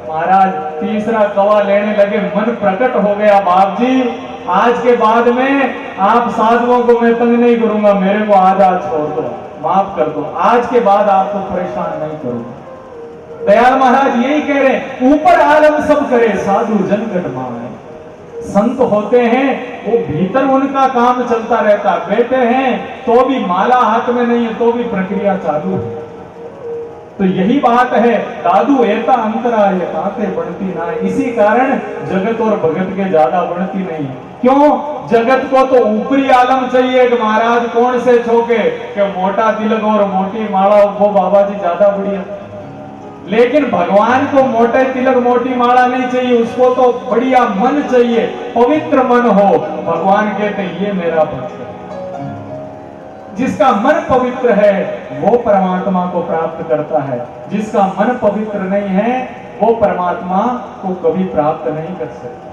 महाराज तीसरा कवा लेने लगे, मन प्रकट हो गया, बाप जी आज के बाद में आप साधुओं को मैं तंग नहीं करूंगा, मेरे को आजाद छोड़ दो, माफ कर दो, आज के बाद आपको परेशान नहीं करूंगा। दयाल महाराज यही कह रहे, ऊपर आलम सब करे साधु जन गटमाए। संत होते हैं वो भीतर उनका काम चलता रहता, बैठे हैं तो भी माला हाथ में नहीं है तो भी प्रक्रिया चालू है। तो यही बात है, दादू ऐसा अंतरा है ताते बढ़ती ना। इसी कारण जगत और भगत के ज्यादा बढ़ती नहीं। क्यों? जगत को तो ऊपरी आलम चाहिए कि महाराज कौन से छोके कि मोटा तिलक और मोटी माला, वो बाबा जी ज्यादा बढ़िया। लेकिन भगवान को मोटे तिलक मोटी माला नहीं चाहिए, उसको तो बढ़िया मन चाहिए, पवित्र मन हो। भगवान कहते हैं ये मेरा भक्त है। जिसका मन पवित्र है वो परमात्मा को प्राप्त करता है, जिसका मन पवित्र नहीं है वो परमात्मा को कभी प्राप्त नहीं कर सकता।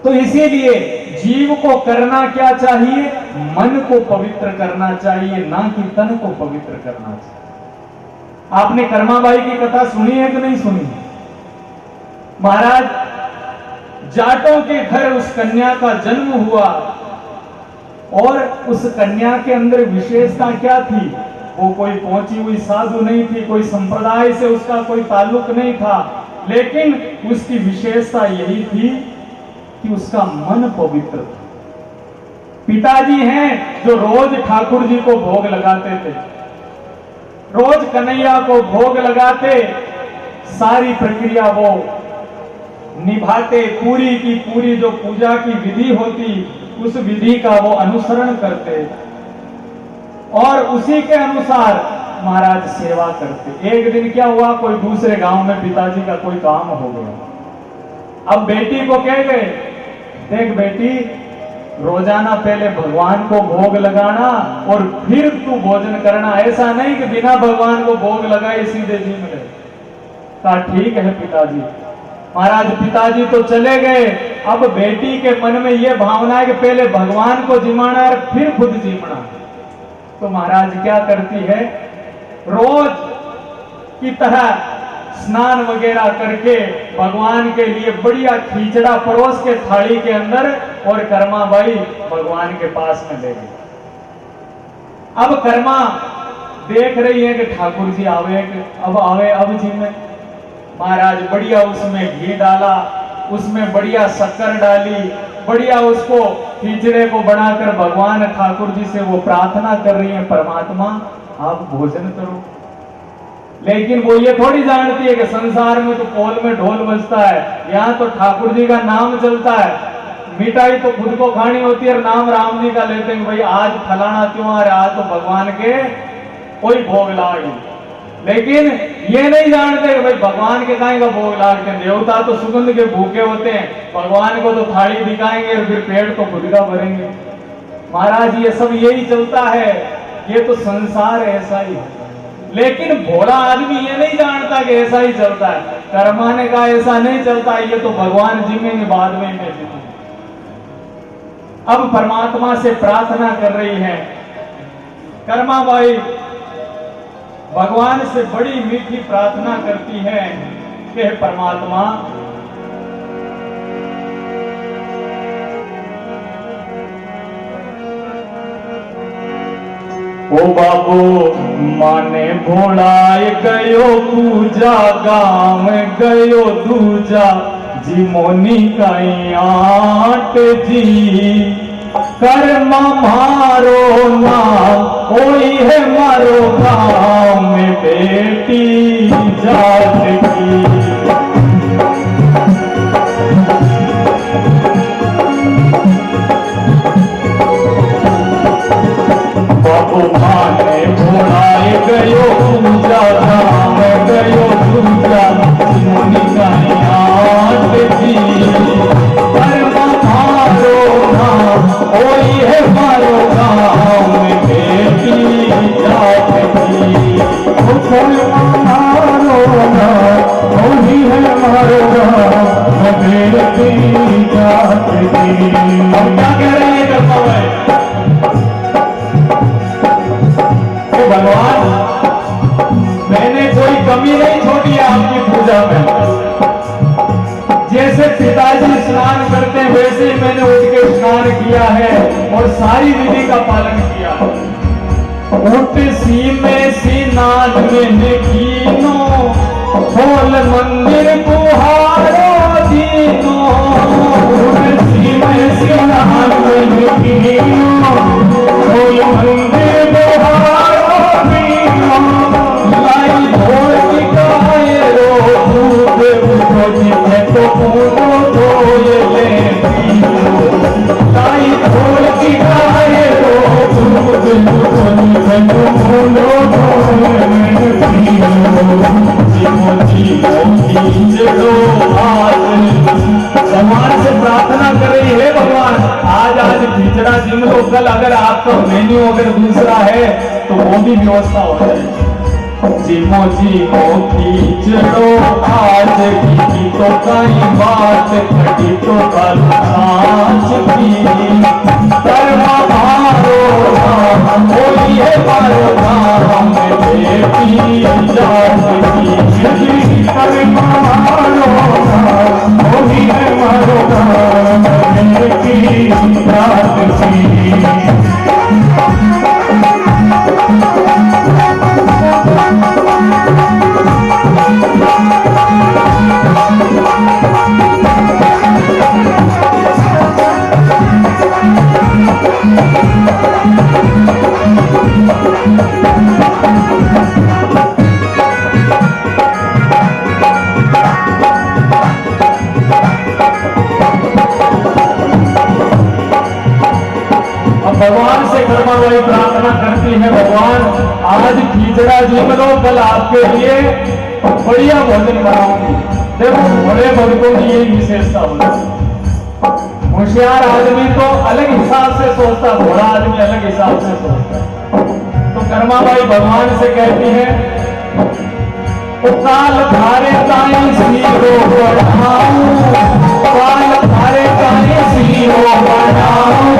तो इसीलिए जीव को करना क्या चाहिए? मन को पवित्र करना चाहिए, ना कि तन को पवित्र करना चाहिए। आपने कर्माबाई की कथा सुनी है कि नहीं सुनी? महाराज जाटों के घर उस कन्या का जन्म हुआ। और उस कन्या के अंदर विशेषता क्या थी? वो कोई पहुंची हुई साधु नहीं थी, कोई संप्रदाय से उसका कोई ताल्लुक नहीं था, लेकिन उसकी विशेषता यही थी कि उसका मन पवित्र था। पिताजी हैं जो रोज ठाकुर जी को भोग लगाते थे, रोज कन्हैया को भोग लगाते, सारी प्रक्रिया वो निभाते, पूरी की पूरी जो पूजा की विधि होती उस विधि का वो अनुसरण करते और उसी के अनुसार महाराज सेवा करते। एक दिन क्या हुआ, कोई दूसरे गांव में पिताजी का कोई काम हो गया। अब बेटी को कह गए, देख बेटी, रोजाना पहले भगवान को भोग लगाना और फिर तू भोजन करना, ऐसा नहीं कि बिना भगवान को भोग लगाए सीधे जी मिले। कहा ठीक है पिताजी। महाराज पिताजी तो चले गए। अब बेटी के मन में यह भावना है कि पहले भगवान को जिमाना है फिर खुद जिमना। तो महाराज क्या करती है, रोज की तरह स्नान वगैरह करके भगवान के लिए बढ़िया खिचड़ा परोस के थाली के अंदर और कर्मा बाई भगवान के पास में ले गई। अब कर्मा देख रही है कि ठाकुर जी आवे, अब जी में महाराज बढ़िया उसमें घी डाला, उसमें बढ़िया शक्कर डाली, बढ़िया उसको खिचड़े को बनाकर भगवान ठाकुर जी से वो प्रार्थना कर रही है, परमात्मा आप भोजन करो। लेकिन वो ये थोड़ी जानती है कि संसार में तो पोल में ढोल बजता है, यहाँ तो ठाकुर जी का नाम चलता है। मिठाई तो खुद को खानी होती है और नाम राम जी का लेते हैं, भाई आज फलाना त्योहार, आज तो भगवान के कोई भोग लागी। लेकिन ये नहीं जानते कि भाई भगवान के काहे का भोग लागते हैं। देवता तो सुगंध के भूखे होते हैं, भगवान को तो थाली दिखाएंगे और फिर पेट तो खुद का भरेंगे। महाराज ये सब यही चलता है, ये तो संसार ऐसा ही है। लेकिन भोला आदमी ये नहीं जानता कि ऐसा ही चलता है। कर्माने का ऐसा नहीं चलता, ये तो भगवान जिम्मेंगे बाद में मैं जिम्मेंगे। अब परमात्मा से प्रार्थना कर रही है कर्मा बाई, भगवान से बड़ी मीठी प्रार्थना करती है कि परमात्मा ओ बाबू माने भोलाए गयो पूजा, गांव गयो दूजा जी मोनी काई आट जी। कर्मा मारो नाम ओई है मारो गांव में बेटी जात की। बाबू माने भोलाए गयो पूजा, गांव गयो दूजा मोनी काई आट जी। कर्मा मारो नाम ओई है मारो गांव में बेटी जात की। कर्मा मारो नाम ओई है मारो गांव में बेटी जात की। अब क्या कह रहे हैं कर्मा भाई? भगवान मैंने कोई कमी नहीं छोड़ी है आपकी पूजा में। जैसे पिताजी स्नान करते हैं वैसे ही मैंने उठ के स्नान किया है और सारी विधि का पालन किया है। उठ सी में सी नाद मैंने कीनो, खोल मंदिर बुहारो दीनो। उठ सी में सी नाद मैंने कीनो, खोल मंदिर बुहारो दीनो। लाई भोर की गाय रो दूध उठो जिसे तो पूरो धोए ले पीनो। लाई भोर की गाय रो दूध उठो जिसे तो पूरो धोए ले पीनो। जीवो जीवो कीचड़ो आज भगवान से प्रार्थना कर रही है, भगवान आज खिचड़ा जिम लो, कल अगर आपका मेन्यू अगर दूसरा है तो वो भी व्यवस्था हो जाए। जीमो जीमो खींचड़ो आज की तो कई बात खड़ी तो कल सांच की। कर्मा मारो नाम ओई है मारो गांव में बेटी जात की। कर्मा मारो नाम ओई है मारो गांव में बेटी जात की। भगवान से कर्माबाई प्रार्थना करती है, भगवान आज खिचड़ा जीव लो, कल आपके लिए बढ़िया भोजन बनाऊंगी। देखो बड़े भक्तों की यही विशेषता होती। होशियार आदमी तो अलग हिसाब से सोचता, घोड़ा आदमी अलग हिसाब से सोचता। तो कर्माबाई भगवान से कहती है, ओ काल धारे ताई सीरो बढ़ाऊं, काल धारे ताई सीरो बढ़ाऊं,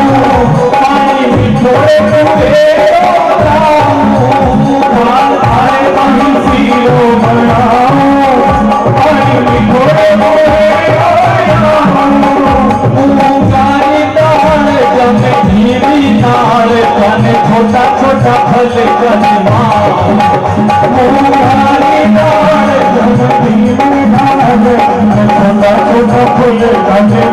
पानी बिछोड़े कुबेरो बनाऊं, काल धारे ताई सीरो बढ़ाऊं, पानी बिछोड़े कुबेरो बनाऊं, ऊंचाई ताल जमे धीमी ताल, जाने छोटा छोटा फल कदमा, छोटा छोटा फूल गंजे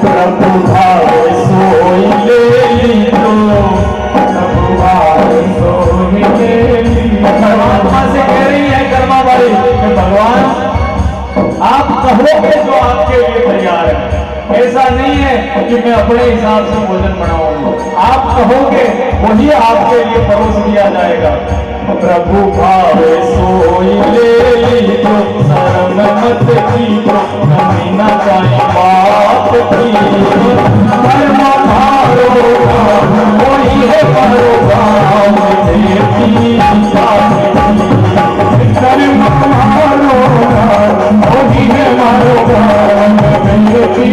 प्रभु भावे सोई ले ली तो, प्रभु भावे सोई ले ली। परमात्मा से कह रही है कर्माबाई कि भगवान आप कहोगे जो आपके लिए तैयार है। ऐसा नहीं है कि मैं अपने हिसाब से भोजन बनाऊंगा, आप कहोगे वही आपके लिए परोस दिया जाएगा। प्रभु भावे सोई ले ली तो, शर्म मत की तो, कमी न चाहे बात की, धर्म मारो वही है मारो गाँव देती, धर्म मारो वही है मारो गाँव देती।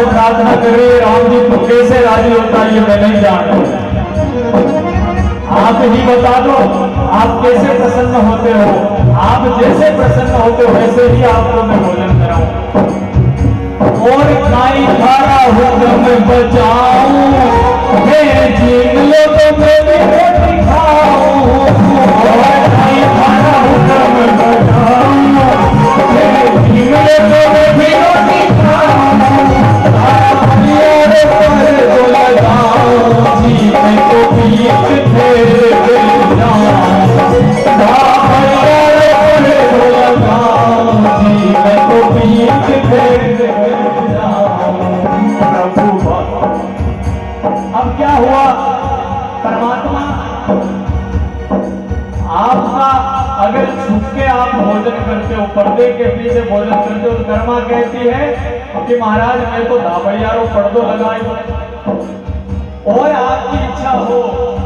प्रार्थना कर रही है, राम जी तो कैसे राजी होता है ये मैं नहीं जानता, आप ही बता दो आप कैसे प्रसन्न होते हो। आप जैसे प्रसन्न होते हो वैसे ही आपको मैं भोजन कराऊं। और खाई खारा हुक्म बचाऊं, मैं जीन लो तो मैं भी रोटी खाऊं। और खाई खारा हुक्म बचाऊं, मैं जीन लो तो मैं भी रोटी खाऊं। अब क्या हुआ, परमात्मा आपका अगर छुप के आप भोजन करते हो, पर्दे के पीछे भोजन करते हो, तो कर्मा कहती है कि महाराज मैं तो धाबैयारो पर्दो लगाई, और आपकी इच्छा हो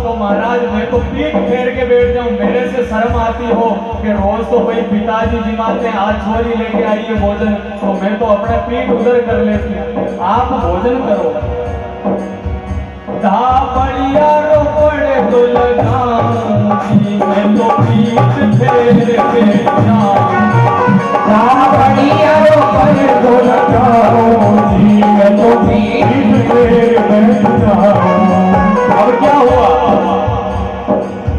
तो महाराज मैं तो पीठ फेर के बैठ जाऊं। मेरे से शर्म आती हो कि रोज तो भाई पिताजी जिमाते हैं, आज छोरी लेके आई है भोजन, तो मैं तो अपना पीठ उधर कर लेती हूँ, आप भोजन करो। धाबैयारो पड़े तो लगाऊंगी, मैं तो पीठ फेर के बैठ जाऊं। धाबैयारो पड़े तो लगाऊंगी, मैं तो पीठ फेर बैठ जाऊं। अब क्या हुआ,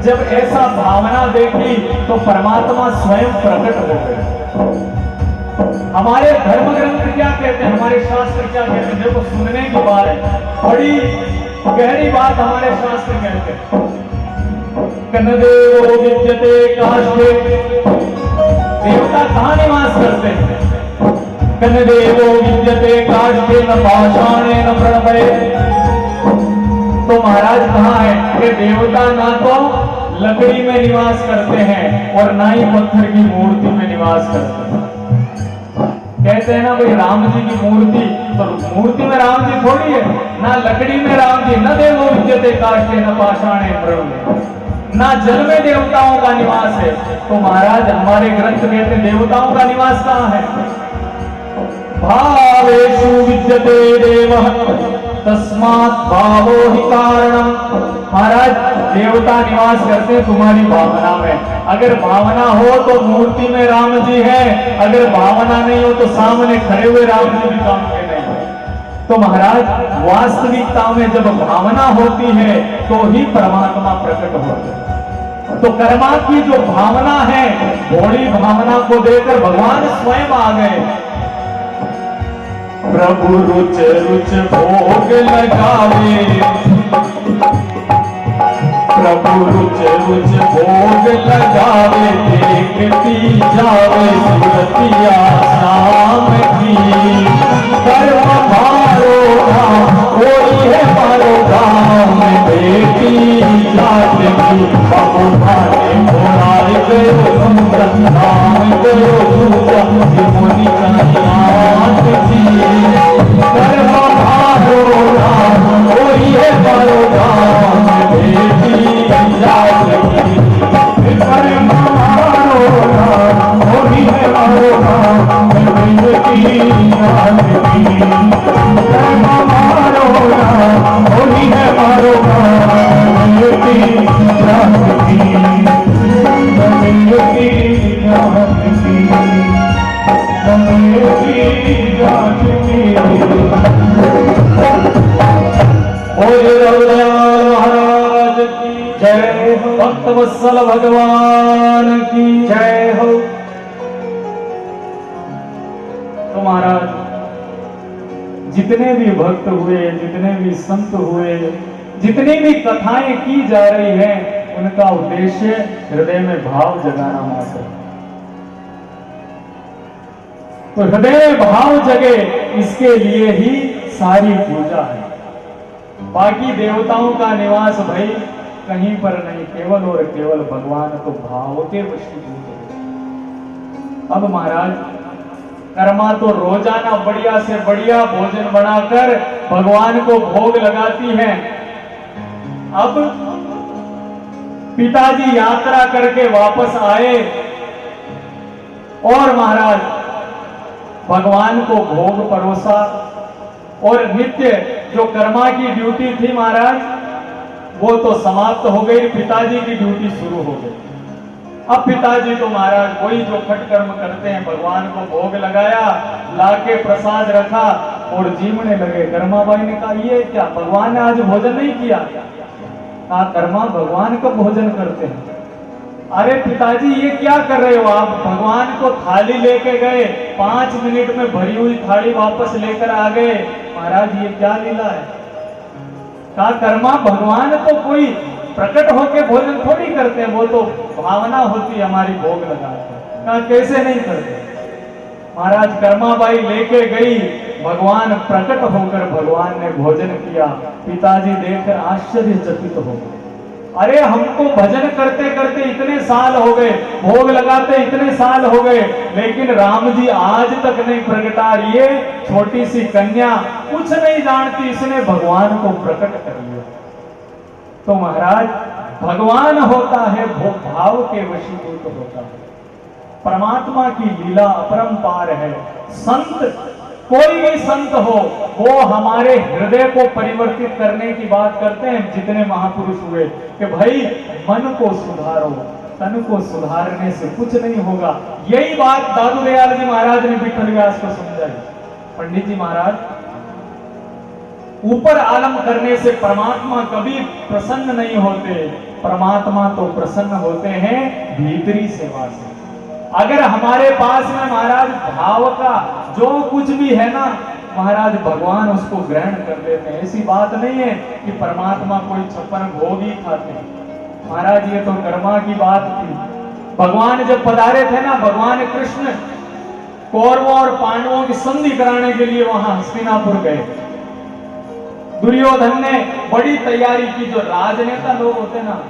जब ऐसा भावना देखी तो परमात्मा स्वयं प्रकट हो गए। हमारे धर्म ग्रंथ क्या कहते हैं, हमारे शास्त्र क्या कहते हैं, देखो सुनने की बात है, बड़ी गहरी बात हमारे शास्त्र कहते हैं। कन्नदेवो विद्यते काष्ठे, देवता कहाँ निवास करते हैं। कन्नदेवो विद्यते काष्ठे न पाषाणे न प्रणवे, तो महाराज कहाँ है कि देवता ना तो लकड़ी में निवास करते हैं और ना ही पत्थर की मूर्ति में निवास करते हैं। कहते हैं ना भाई राम जी की मूर्ति, तो मूर्ति में राम जी थोड़ी है, ना लकड़ी में राम जी, न देवो विद्यते काष्ठे न पाषाणे प्रणवे, ना जल में देवताओं का निवास है। तो महाराज हमारे ग्रंथ कहते हैं देवताओं का निवास कहाँ है। भावेषु विद्यते देवः तस्मात् भावो ही कारणम। महाराज देवता निवास करते तुम्हारी भावना में। अगर भावना हो तो मूर्ति में राम जी है, अगर भावना नहीं हो तो सामने खड़े हुए राम जी भी काम के नहीं है। तो महाराज वास्तविकता में जब भावना होती है तो ही परमात्मा प्रकट होते हैं। तो कर्मा की जो भावना है, भोली भावना को देकर भगवान स्वयं आ गए। प्रभु रुच रुच भोग लगावे, प्रभु रुच रुच भोग लगावे, देखती जावे सुरतिया शाम की। कर्म मारो कोई है मारो गाँव में बेटी जात की। बाबू भाने भोलाल गयो सुंदर नाम गयो पूजा मुनि कन्यात की। कर्म मारो कोई है मारो गाँव में बेटी जात की। कर्म मारो कोई है मारो गाँव में बेटी जात की। कर्म मारो कोई है मारो गाँव में बेटी जात की। महाराज की जय हो, भक्त वत्सल भगवान की जय हो। तो महाराज जितने भी भक्त हुए, जितने भी संत हुए, जितनी भी कथाएं की जा रही हैं, उनका उद्देश्य हृदय में भाव जगाना मात्र। तो हृदय में भाव जगे, इसके लिए ही सारी पूजा है। बाकी देवताओं का निवास भाई कहीं पर नहीं, केवल और केवल भगवान तो भाव के वशीभूत है। अब महाराज कर्मा तो रोजाना बढ़िया से बढ़िया भोजन बनाकर भगवान को भोग लगाती है। अब पिताजी यात्रा करके वापस आए और महाराज भगवान को भोग परोसा, और नित्य जो कर्मा की ड्यूटी थी महाराज वो तो समाप्त हो गई, पिताजी की ड्यूटी शुरू हो गई। अब पिताजी तो महाराज वही जो खट कर्म करते हैं, भगवान को भोग लगाया, लाके प्रसाद रखा और जीवने लगे। कर्माबाई ने कहा ये क्या, भगवान ने आज भोजन नहीं किया? कहा कर्मा भगवान कब भोजन करते हैं? अरे पिताजी ये क्या कर रहे हो आप? भगवान को थाली लेके गए, 5 मिनट में भरी हुई थाली वापस लेकर आ गए। महाराज ये क्या लीला है? कहा कर्मा भगवान तो कोई प्रकट होके भोजन थोड़ी करते हैं, वो तो भावना होती है हमारी भोग लगाते। कहा कैसे नहीं करते? महाराज कर्माबाई लेके गई, भगवान प्रकट होकर भगवान ने भोजन किया। पिताजी देखकर आश्चर्यचकित हो गए। अरे हमको भजन करते करते इतने साल हो गए, भोग लगाते इतने साल हो गए, लेकिन राम जी आज तक नहीं प्रकटा। ये छोटी सी कन्या कुछ नहीं जानती, इसने भगवान को प्रकट कर लिया। तो महाराज भगवान होता है वो भाव के वशीभूत होता है। परमात्मा की लीला अपरंपार है। संत कोई भी संत हो वो हमारे हृदय को परिवर्तित करने की बात करते हैं। जितने महापुरुष हुए कि भाई मन को सुधारो, तन को सुधारने से कुछ नहीं होगा। यही बात दादू दयाल जी महाराज ने विठल व्यास को समझाई। पंडित जी महाराज, ऊपर आलम करने से परमात्मा कभी प्रसन्न नहीं होते। परमात्मा तो प्रसन्न होते हैं भीतरी सेवा से। अगर हमारे पास में महाराज भाव का जो कुछ भी है ना महाराज, भगवान उसको ग्रहण कर लेते हैं। ऐसी बात नहीं है कि परमात्मा कोई 56 भोग ही खाते हैं। महाराज ये तो कर्मा की बात थी। भगवान जब पधारे थे ना, भगवान कृष्ण कौरवों और पांडवों की संधि कराने के लिए वहां हस्तिनापुर गए। दुर्योधन ने बड़ी तैयारी की। जो राजनेता लोग होते ना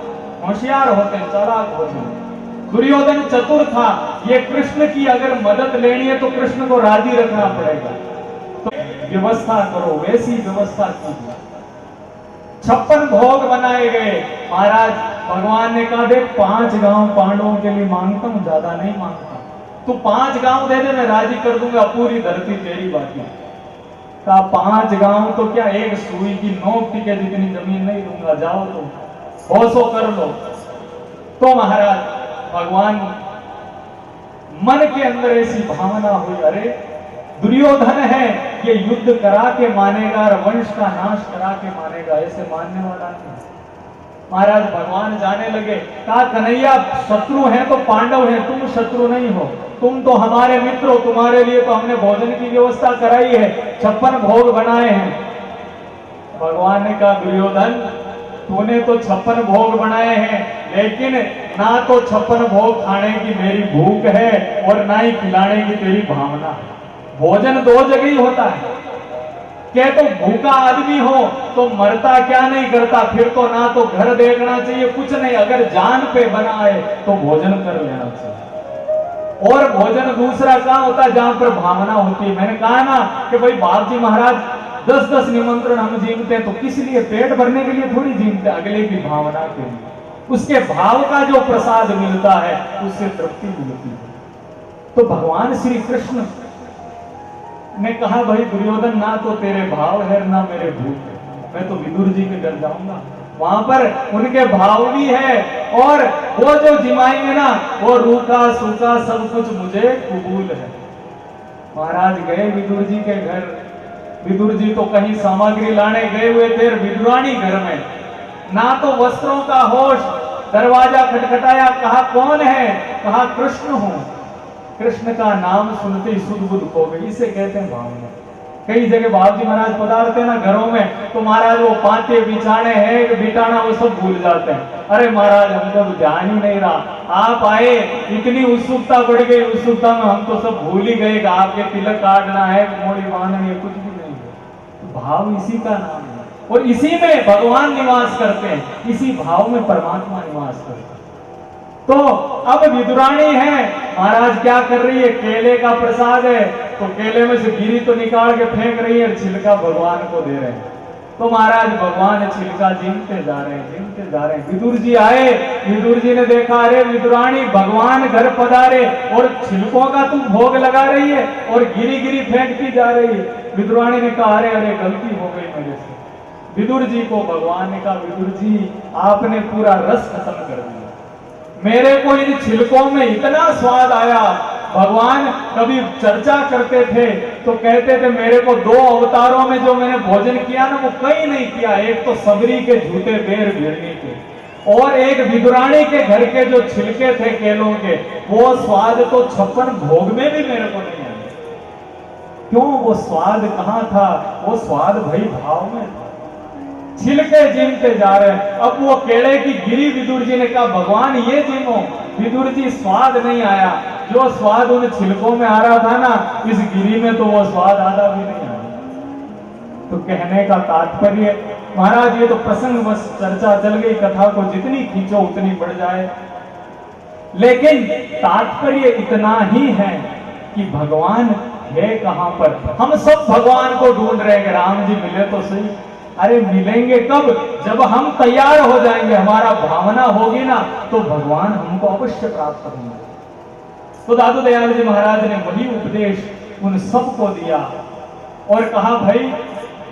होशियार होते हैं, चालाक होते हैं। दुर्योधन चतुर था। ये कृष्ण की अगर मदद लेनी है तो कृष्ण को राजी रखना पड़ेगा, तो व्यवस्था करो। वैसी व्यवस्था की। 56 भोग बनाए गए। महाराज भगवान ने कहा देख 5 गांव पांडवों के लिए मांगता हूं, ज्यादा नहीं मांगता। तू 5 गांव दे दे, मैं राजी कर दूंगा, पूरी धरती तेरी बाकी। कहा 5 गांव तो क्या, एक सुई की नोक टिके जितनी जमीन नहीं दूंगा, जाओ तो होशो कर लो। तो महाराज भगवान मन के अंदर ऐसी भावना हुई, अरे दुर्योधन है, ये युद्ध करा के मानेगा और वंश का नाश करा के मानेगा, ऐसे मानने वाला नहीं। महाराज भगवान जाने लगे, कहा कन्हैया शत्रु हैं तो पांडव हैं, तुम शत्रु नहीं हो, तुम तो हमारे मित्र हो, तुम्हारे लिए तो हमने भोजन की व्यवस्था कराई है, 56 भोग बनाए हैं। भगवान ने कहा दुर्योधन तूने तो 56 भोग बनाए हैं, लेकिन ना तो 56 भोग खाने की मेरी भूख है और ना ही खिलाने की तेरी भावना है। भोजन 2 जगह ही होता है। क्या तो भूखा आदमी हो तो मरता क्या नहीं करता, फिर तो ना तो घर देखना चाहिए कुछ नहीं, अगर जान पे बना है तो भोजन कर लेना चाहिए। और भोजन दूसरा कहां होता है, जहां पर भावना होती है। मैंने कहा ना कि भाई बाप जी महाराज 10-10 निमंत्रण हम जीवते हैं तो किस लिए, पेट भरने के लिए थोड़ी जीवते, अगले की भावना के लिए, उसके भाव का जो प्रसाद मिलता है उससे तृप्ति मिलती है। तो भगवान श्री कृष्ण ने कहा भाई दुर्योधन ना तो तेरे भाव है ना मेरे भूख है, मैं तो विदुर जी के घर जाऊंगा, वहां पर उनके भाव भी है और वो जो जिमाएंगे ना वो रूखा सूखा सब कुछ मुझे कबूल है। महाराज गए विदुर जी के घर। विदुर जी तो कहीं सामग्री लाने गए हुए थे, विदुरानी घर में, ना तो वस्त्रों का होश, दरवाजा खटखटाया, कहा कौन है, कहा कृष्ण हूं। कृष्ण का नाम सुनते ही सुध बुध खो गई, इसे कहते हैं भावना। कई जगह बाबू जी महाराज पधारते हैं ना घरों में, तो महाराज वो पाते बिछाने हैं बिटाना वो सब भूल जाते हैं। अरे महाराज हमको तो ध्यान ही नहीं रहा, आप आए, इतनी उत्सुकता बढ़ गई, उत्सुकता में हम तो सब भूल ही गए कि आपके तिलक काटना है, मोड़ी बांधनी है, कुछ भी नहीं है। तो भाव इसी का नाम है और इसी में भगवान निवास करते हैं, इसी भाव में परमात्मा निवास करते हैं। तो अब विदुरानी है, महाराज क्या कर रही है, केले का प्रसाद है तो केले में से गिरी तो निकाल के फेंक रही है, छिलका भगवान को दे रहे हैं। तो महाराज भगवान छिलका जीमते जा रहे हैं, जीमते जा रहे हैं। विदुर जी आए, विदुर जी ने देखा, अरे विदुरानी भगवान घर पधारे और छिलकों का तुम भोग लगा रही है और गिरी गिरी फेंकती जा रही है। विदुरानी ने कहा अरे अरे गलती हो गई मेरे से। विदुर जी को भगवान ने कहा विदुर जी आपने पूरा रस खत्म कर दिया, मेरे को इन छिलकों में इतना स्वाद आया। भगवान कभी चर्चा करते थे तो कहते थे मेरे को 2 अवतारों में जो मैंने भोजन किया ना वो कहीं नहीं किया, एक तो सबरी के झूठे बेर भिड़ने के और एक विदुरानी के घर के जो छिलके थे केलों के, वो स्वाद तो 56 भोग में भी मेरे को नहीं आया। क्यों, वो स्वाद कहां था, वो स्वाद भाई भाव में था। छिलके जीमते जा रहे हैं। अब वो केले की गिरी विदुर जी ने कहा भगवान ये जीमो। विदुर जी स्वाद नहीं आया, जो स्वाद उन छिलकों में आ रहा था ना इस गिरी में तो वो स्वाद आधा भी नहीं आया। तो कहने का तात्पर्य महाराज ये तो प्रसंग बस चर्चा चल गई, कथा को जितनी खींचो उतनी बढ़ जाए, लेकिन तात्पर्य इतना ही है कि भगवान है कहां पर। हम सब भगवान को ढूंढ रहे हैं, राम जी मिले तो सही। अरे मिलेंगे कब, जब हम तैयार हो जाएंगे, हमारा भावना होगी ना तो भगवान हमको अवश्य प्राप्त होंगे। तो दादू दयाल जी महाराज ने वही उपदेश उन सबको दिया और कहा भाई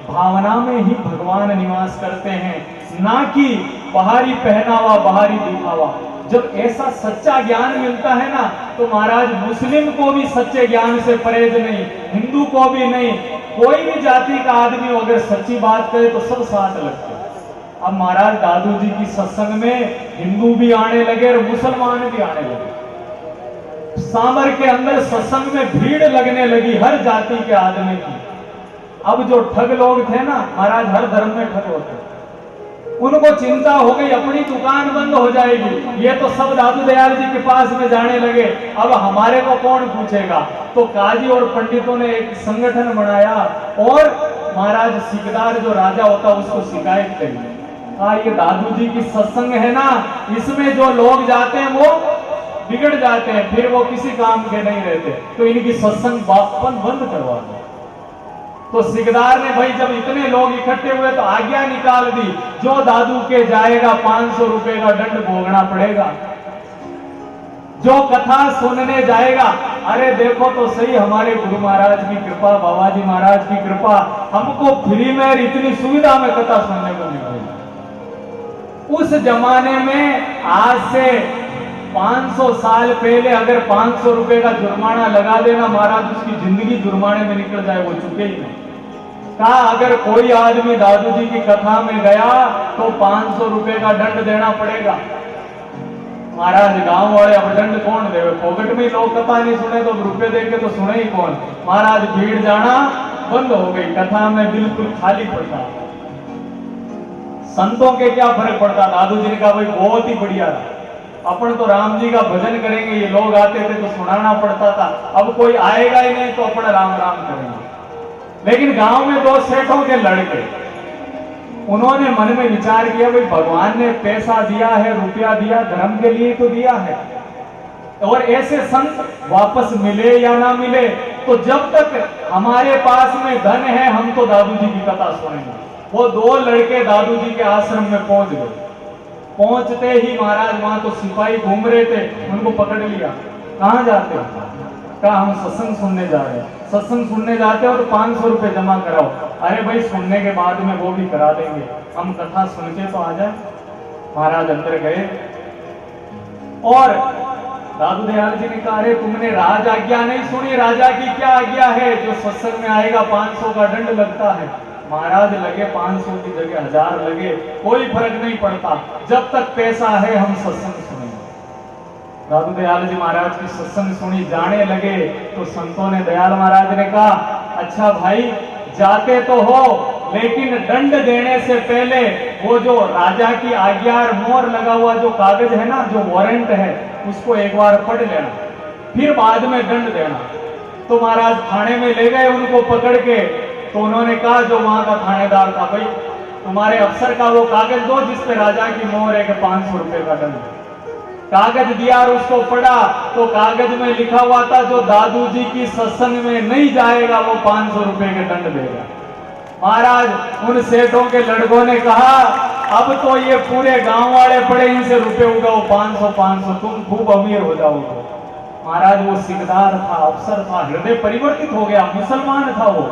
भावना में ही भगवान निवास करते हैं, ना कि बाहरी पहनावा बाहरी दिखावा। जब ऐसा सच्चा ज्ञान मिलता है ना तो महाराज मुस्लिम को भी सच्चे ज्ञान से परहेज नहीं, हिंदू को भी नहीं, कोई भी जाति का आदमी अगर सच्ची बात करे तो सब साथ लगते हैं। अब महाराज दादू जी की सत्संग में हिंदू भी आने लगे और मुसलमान भी आने लगे। सांबर के अंदर सत्संग में भीड़ लगने लगी हर जाति के आदमी की। अब जो ठग लोग थे ना महाराज, हर धर्म में ठग होते, उनको चिंता हो गई अपनी दुकान बंद हो जाएगी, ये तो सब दादू दयाल जी के पास में जाने लगे, अब हमारे को कौन पूछेगा। तो काजी और पंडितों ने एक संगठन बनाया और महाराज सिकदार जो राजा होता उसको शिकायत करी, ये दादू जी की सत्संग है ना, इसमें जो लोग जाते हैं वो बिगड़ जाते हैं, फिर वो किसी काम के नहीं रहते, तो इनकी सत्संग बंद करवा दो। तो सिकदार ने भाई जब इतने लोग इकट्ठे हुए तो आज्ञा निकाल दी, जो दादू के जाएगा 500 रुपए का दंड भोगना पड़ेगा, जो कथा सुनने जाएगा अरे देखो तो सही हमारे गुरु महाराज की कृपा, बाबा जी महाराज की कृपा, हमको फ्री में इतनी सुविधा में कथा सुनने को मिल रही। उस जमाने में आज से 500 साल पहले अगर 500 रुपए का जुर्माना लगा देना महाराज, उसकी जिंदगी जुर्माने में निकल जाए, वो चुके ही नहीं। कहा अगर कोई आदमी दादू जी की कथा में गया तो 500 रुपए का दंड देना पड़ेगा। महाराज गांव वाले अब दंड कौन देवे, फोकट में लोग कथा नहीं सुने तो रुपए दे के तो सुने ही कौन। महाराज भीड़ जाना बंद हो गई, कथा में बिल्कुल खाली पड़ता। संतों के क्या फर्क पड़ता, दादू जी ने कहा भाई बहुत ही बढ़िया, अपन तो राम जी का भजन करेंगे, ये लोग आते थे तो सुनाना पड़ता था, अब कोई आएगा ही नहीं तो अपन राम राम करेंगे। लेकिन गांव में दो सेठों के लड़के, उन्होंने मन में विचार किया भाई भगवान ने पैसा दिया है, रुपया दिया, धर्म के लिए तो दिया है, और ऐसे संत वापस मिले या ना मिले, तो जब तक हमारे पास में धन है हम तो दादू जी की कथा सुनेंगे। वो दो लड़के दादू जी के आश्रम में पहुंच गए। पहुंचते ही महाराज वहां तो सिपाही घूम रहे थे, उनको पकड़ लिया। कहां जाते हो? कहा हम सत्संग सुनने जा रहे हैं। सत्संग सुनने जाते हो तो 500 रुपए जमा कराओ। अरे भाई सुनने के बाद में वो भी करा देंगे, हम कथा सुन के तो आ जाए। महाराज अंदर गए और दादू दयाल जी ने कहा अरे तुमने राज आज्ञा नहीं सुनी, राजा की क्या आज्ञा है, जो सत्संग में आएगा 500 का दंड लगता है। महाराज लगे 500 की जगह 1000 लगे, कोई फर्क नहीं पड़ता, जब तक पैसा है हम सत्संग सुनेंगे। दादू दयाल जी महाराज की सत्संग सुनी, जाने लगे तो संतों ने, दयाल महाराज ने कहा अच्छा भाई जाते तो हो, लेकिन दंड देने से पहले वो जो राजा की आज्ञा और मोहर लगा हुआ जो कागज है ना, जो वारंट है, उसको एक बार पढ़ लेना, फिर बाद में दंड देना। तो महाराज थाने में ले गए उनको पकड़ के। तो उन्होंने कहा जो वहां का थानेदार था, भाई तुम्हारे अफसर का वो कागज दो जिसपे राजा की मोहर है कि 500 रुपए का दंड। कागज दिया और उसको पढ़ा तो कागज में लिखा हुआ था जो दादू जी की सत्संग में नहीं जाएगा वो 500 रुपए के दंड देगा। महाराज उन सेठों के लड़कों ने कहा अब तो ये पूरे गांव वाले पड़े, इनसे रुपए उठाओ 500 तुम खूब अमीर हो जाओगे। महाराज वो सिकदार था, अफसर था, हृदय परिवर्तित हो गया, मुसलमान था वो,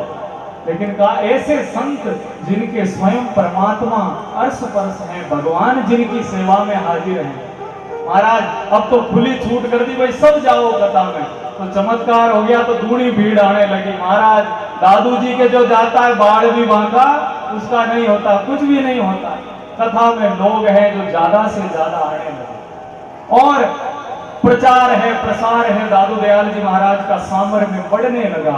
लेकिन कहा ऐसे संत जिनके स्वयं परमात्मा अर्श परस हैं, भगवान जिनकी सेवा में हाजिर हैं। महाराज अब तो खुली छूट कर दी, भाई सब जाओ कथा में। तो चमत्कार हो गया, तो दूनी भीड़ आने लगी। महाराज दादू जी के जो जाता है बाढ़ भी बांका, उसका नहीं होता, कुछ भी नहीं होता। कथा में लोग हैं जो ज्यादा से ज्यादा आने लगे और प्रचार है, प्रसार है, दादू दयाल जी महाराज का सामर्थ्य बढ़ने लगा।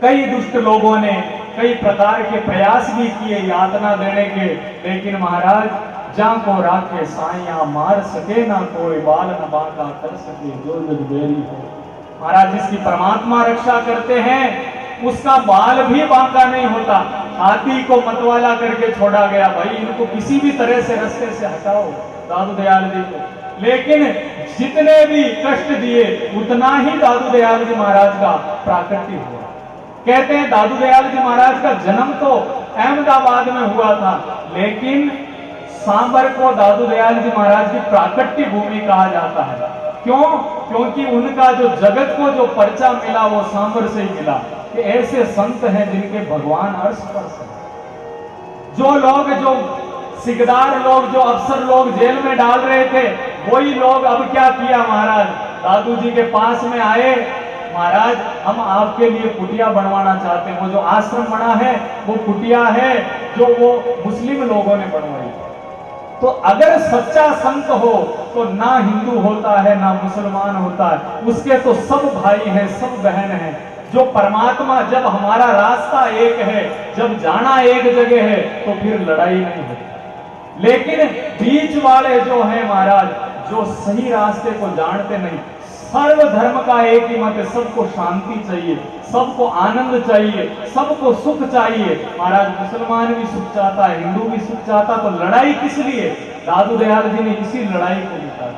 कई दुष्ट लोगों ने कई प्रकार के प्रयास भी किए यातना देने के, लेकिन महाराज जहां को राखे साइया मार सके ना कोई, बाल न बांका कर सके जो जग बेरी हो। महाराज जिसकी परमात्मा रक्षा करते हैं उसका बाल भी बांका नहीं होता। हाथी को मतवाला करके छोड़ा गया, भाई इनको किसी भी तरह से रास्ते से हटाओ दादू दयाल जी को, लेकिन जितने भी कष्ट दिए उतना ही दादू दयाल जी महाराज का प्राकट्य हुआ। कहते हैं दादू दयाल जी महाराज का जन्म तो अहमदाबाद में हुआ था, लेकिन सांबर को दादू दयाल जी महाराज की प्राकट्य भूमि कहा जाता है। क्यों? क्योंकि उनका जो जगत को जो पर्चा मिला वो सांबर से ही मिला कि ऐसे संत हैं जिनके भगवान अर्श परस हैं। जो लोग, जो सिकदार लोग, जो अफसर लोग जेल में डाल रहे थे, वही लोग अब क्या किया, महाराज दादू जी के पास में आए, महाराज हम आपके लिए कुटिया बनवाना चाहते हैं। वो जो आश्रम बना है वो कुटिया है जो वो मुस्लिम लोगों ने बनवाई। तो अगर सच्चा संत हो तो ना हिंदू होता है ना मुसलमान होता है, उसके तो सब भाई हैं, सब बहन हैं। जो परमात्मा, जब हमारा रास्ता एक है, जब जाना एक जगह है, तो फिर लड़ाई नहीं होती। लेकिन बीच वाले जो हैं महाराज, जो सही रास्ते को जानते नहीं, सर्व धर्म का एक ही मत है, सबको शांति चाहिए, सबको आनंद चाहिए, सबको सुख चाहिए। महाराज मुसलमान भी सुख चाहता है, हिंदू भी सुख चाहता, तो लड़ाई किस लिए? दादू दयाल जी ने इसी लड़ाई को जीता।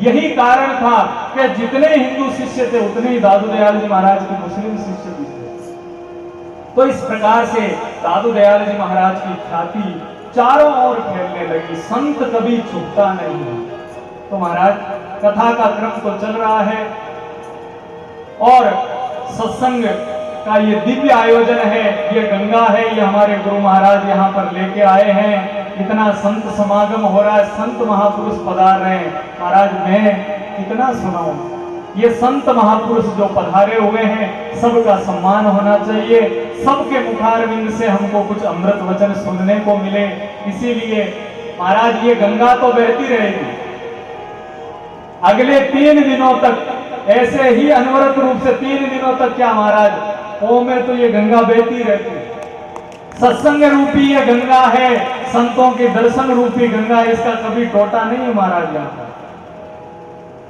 यही कारण था कि जितने हिंदू शिष्य थे उतने ही दादू दयाल जी महाराज के मुस्लिम शिष्य भी थे। तो इस प्रकार से दादू दयाल जी महाराज की ख्याति चारों ओर फैलने लगी। संत कभी छुपता नहीं है। तो महाराज कथा का क्रम तो चल रहा है, और सत्संग का ये दिव्य आयोजन है, ये गंगा है, ये हमारे गुरु महाराज यहाँ पर लेके आए हैं। इतना संत समागम हो रहा है, संत महापुरुष पधार रहे हैं। महाराज मैं कितना सुनाऊं, ये संत महापुरुष जो पधारे हुए हैं सबका सम्मान होना चाहिए, सबके मुखारविंद से हमको कुछ अमृत वचन सुनने को मिले। इसीलिए महाराज ये गंगा तो बहती रहेगी, अगले 3 दिनों तक ऐसे ही अनवरत रूप से 3 दिनों तक क्या महाराज ओ में तो ये गंगा बहती रहती है। सत्संग रूपी ये गंगा है, संतों के दर्शन रूपी गंगा, इसका कभी टोटा नहीं है महाराज। यहाँ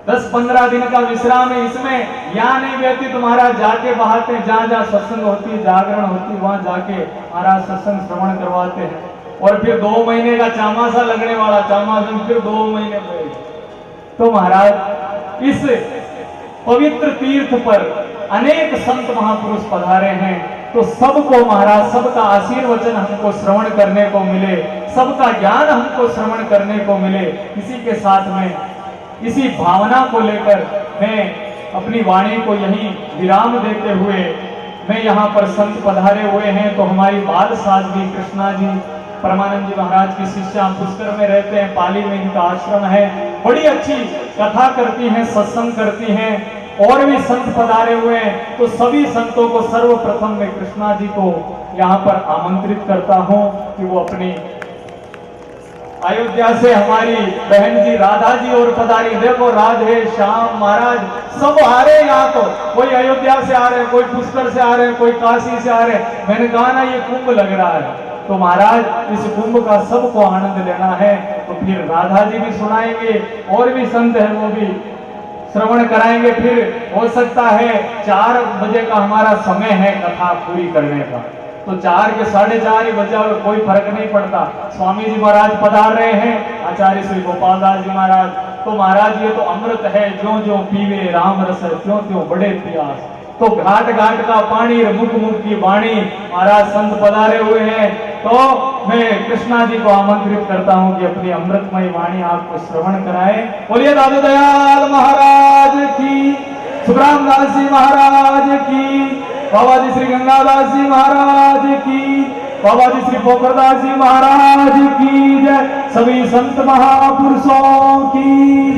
10-15 दिन का विश्राम है इसमें, यहाँ नहीं बहती तो महाराज जाके बहाते हैं, जहां जहां सत्संग होती है, जागरण होती है, वहां जाके महाराज सत्संग श्रवण करवाते हैं। और फिर 2 महीने का चामासा लगने वाला, चामासन फिर 2 महीने में। तो महाराज इस पवित्र तीर्थ पर अनेक संत महापुरुष पधारे हैं, तो सबको महाराज सबका आशीर्वचन हमको श्रवण करने को मिले, सबका ज्ञान हमको श्रवण करने को मिले। इसी के साथ में इसी भावना को लेकर मैं अपनी वाणी को यहीं विराम देते हुए, मैं यहाँ पर संत पधारे हुए हैं तो हमारी बाल साध्वी कृष्णा जी परमानंद जी महाराज की शिष्या पुष्कर में रहते हैं, पाली में इनका आश्रम है, बड़ी अच्छी कथा करती हैं, सत्संग करती हैं, और भी संत पधारे हुए हैं। तो सभी संतों को सर्वप्रथम मैं कृष्णा जी को यहाँ पर आमंत्रित करता हूँ कि वो अपनी अयोध्या से हमारी बहन जी राधा जी और पधारी। देखो राधे श्याम महाराज सब आ रहे हैं यहाँ, तो कोई अयोध्या से आ रहे हैं, कोई पुष्कर से आ रहे हैं, कोई काशी से आ रहे हैं। मैंने कहा ना ये कुंभ लग रहा है, तो महाराज इस कुंभ का सबको आनंद लेना है। तो फिर राधा जी भी सुनाएंगे, और भी संत हैं वो भी श्रवण कराएंगे। फिर हो सकता है 4 बजे का हमारा समय है कथा पूरी करने का, तो 4 के 4:30 ही बजा, कोई फर्क नहीं पड़ता। स्वामी जी महाराज पधार रहे हैं, आचार्य श्री गोपाल दास जी महाराज। तो महाराज ये तो अमृत है, ज्यों ज्यों पीवे राम रस त्यों त्यों बड़े प्यास। तो घाट घाट का पानी, मुख मुख की वाणी, महाराज संत पधारे हुए हैं। तो मैं कृष्णा जी को आमंत्रित करता हूं कि अपनी अमृतमय वाणी आपको श्रवण कराए। बोलिए दादू दयाल महाराज की, सुखराम दास जी महाराज की, बाबा जी श्री गंगादास जी महाराज की, बाबा जी श्री पोखरदास जी महाराज की जय, सभी संत महापुरुषों की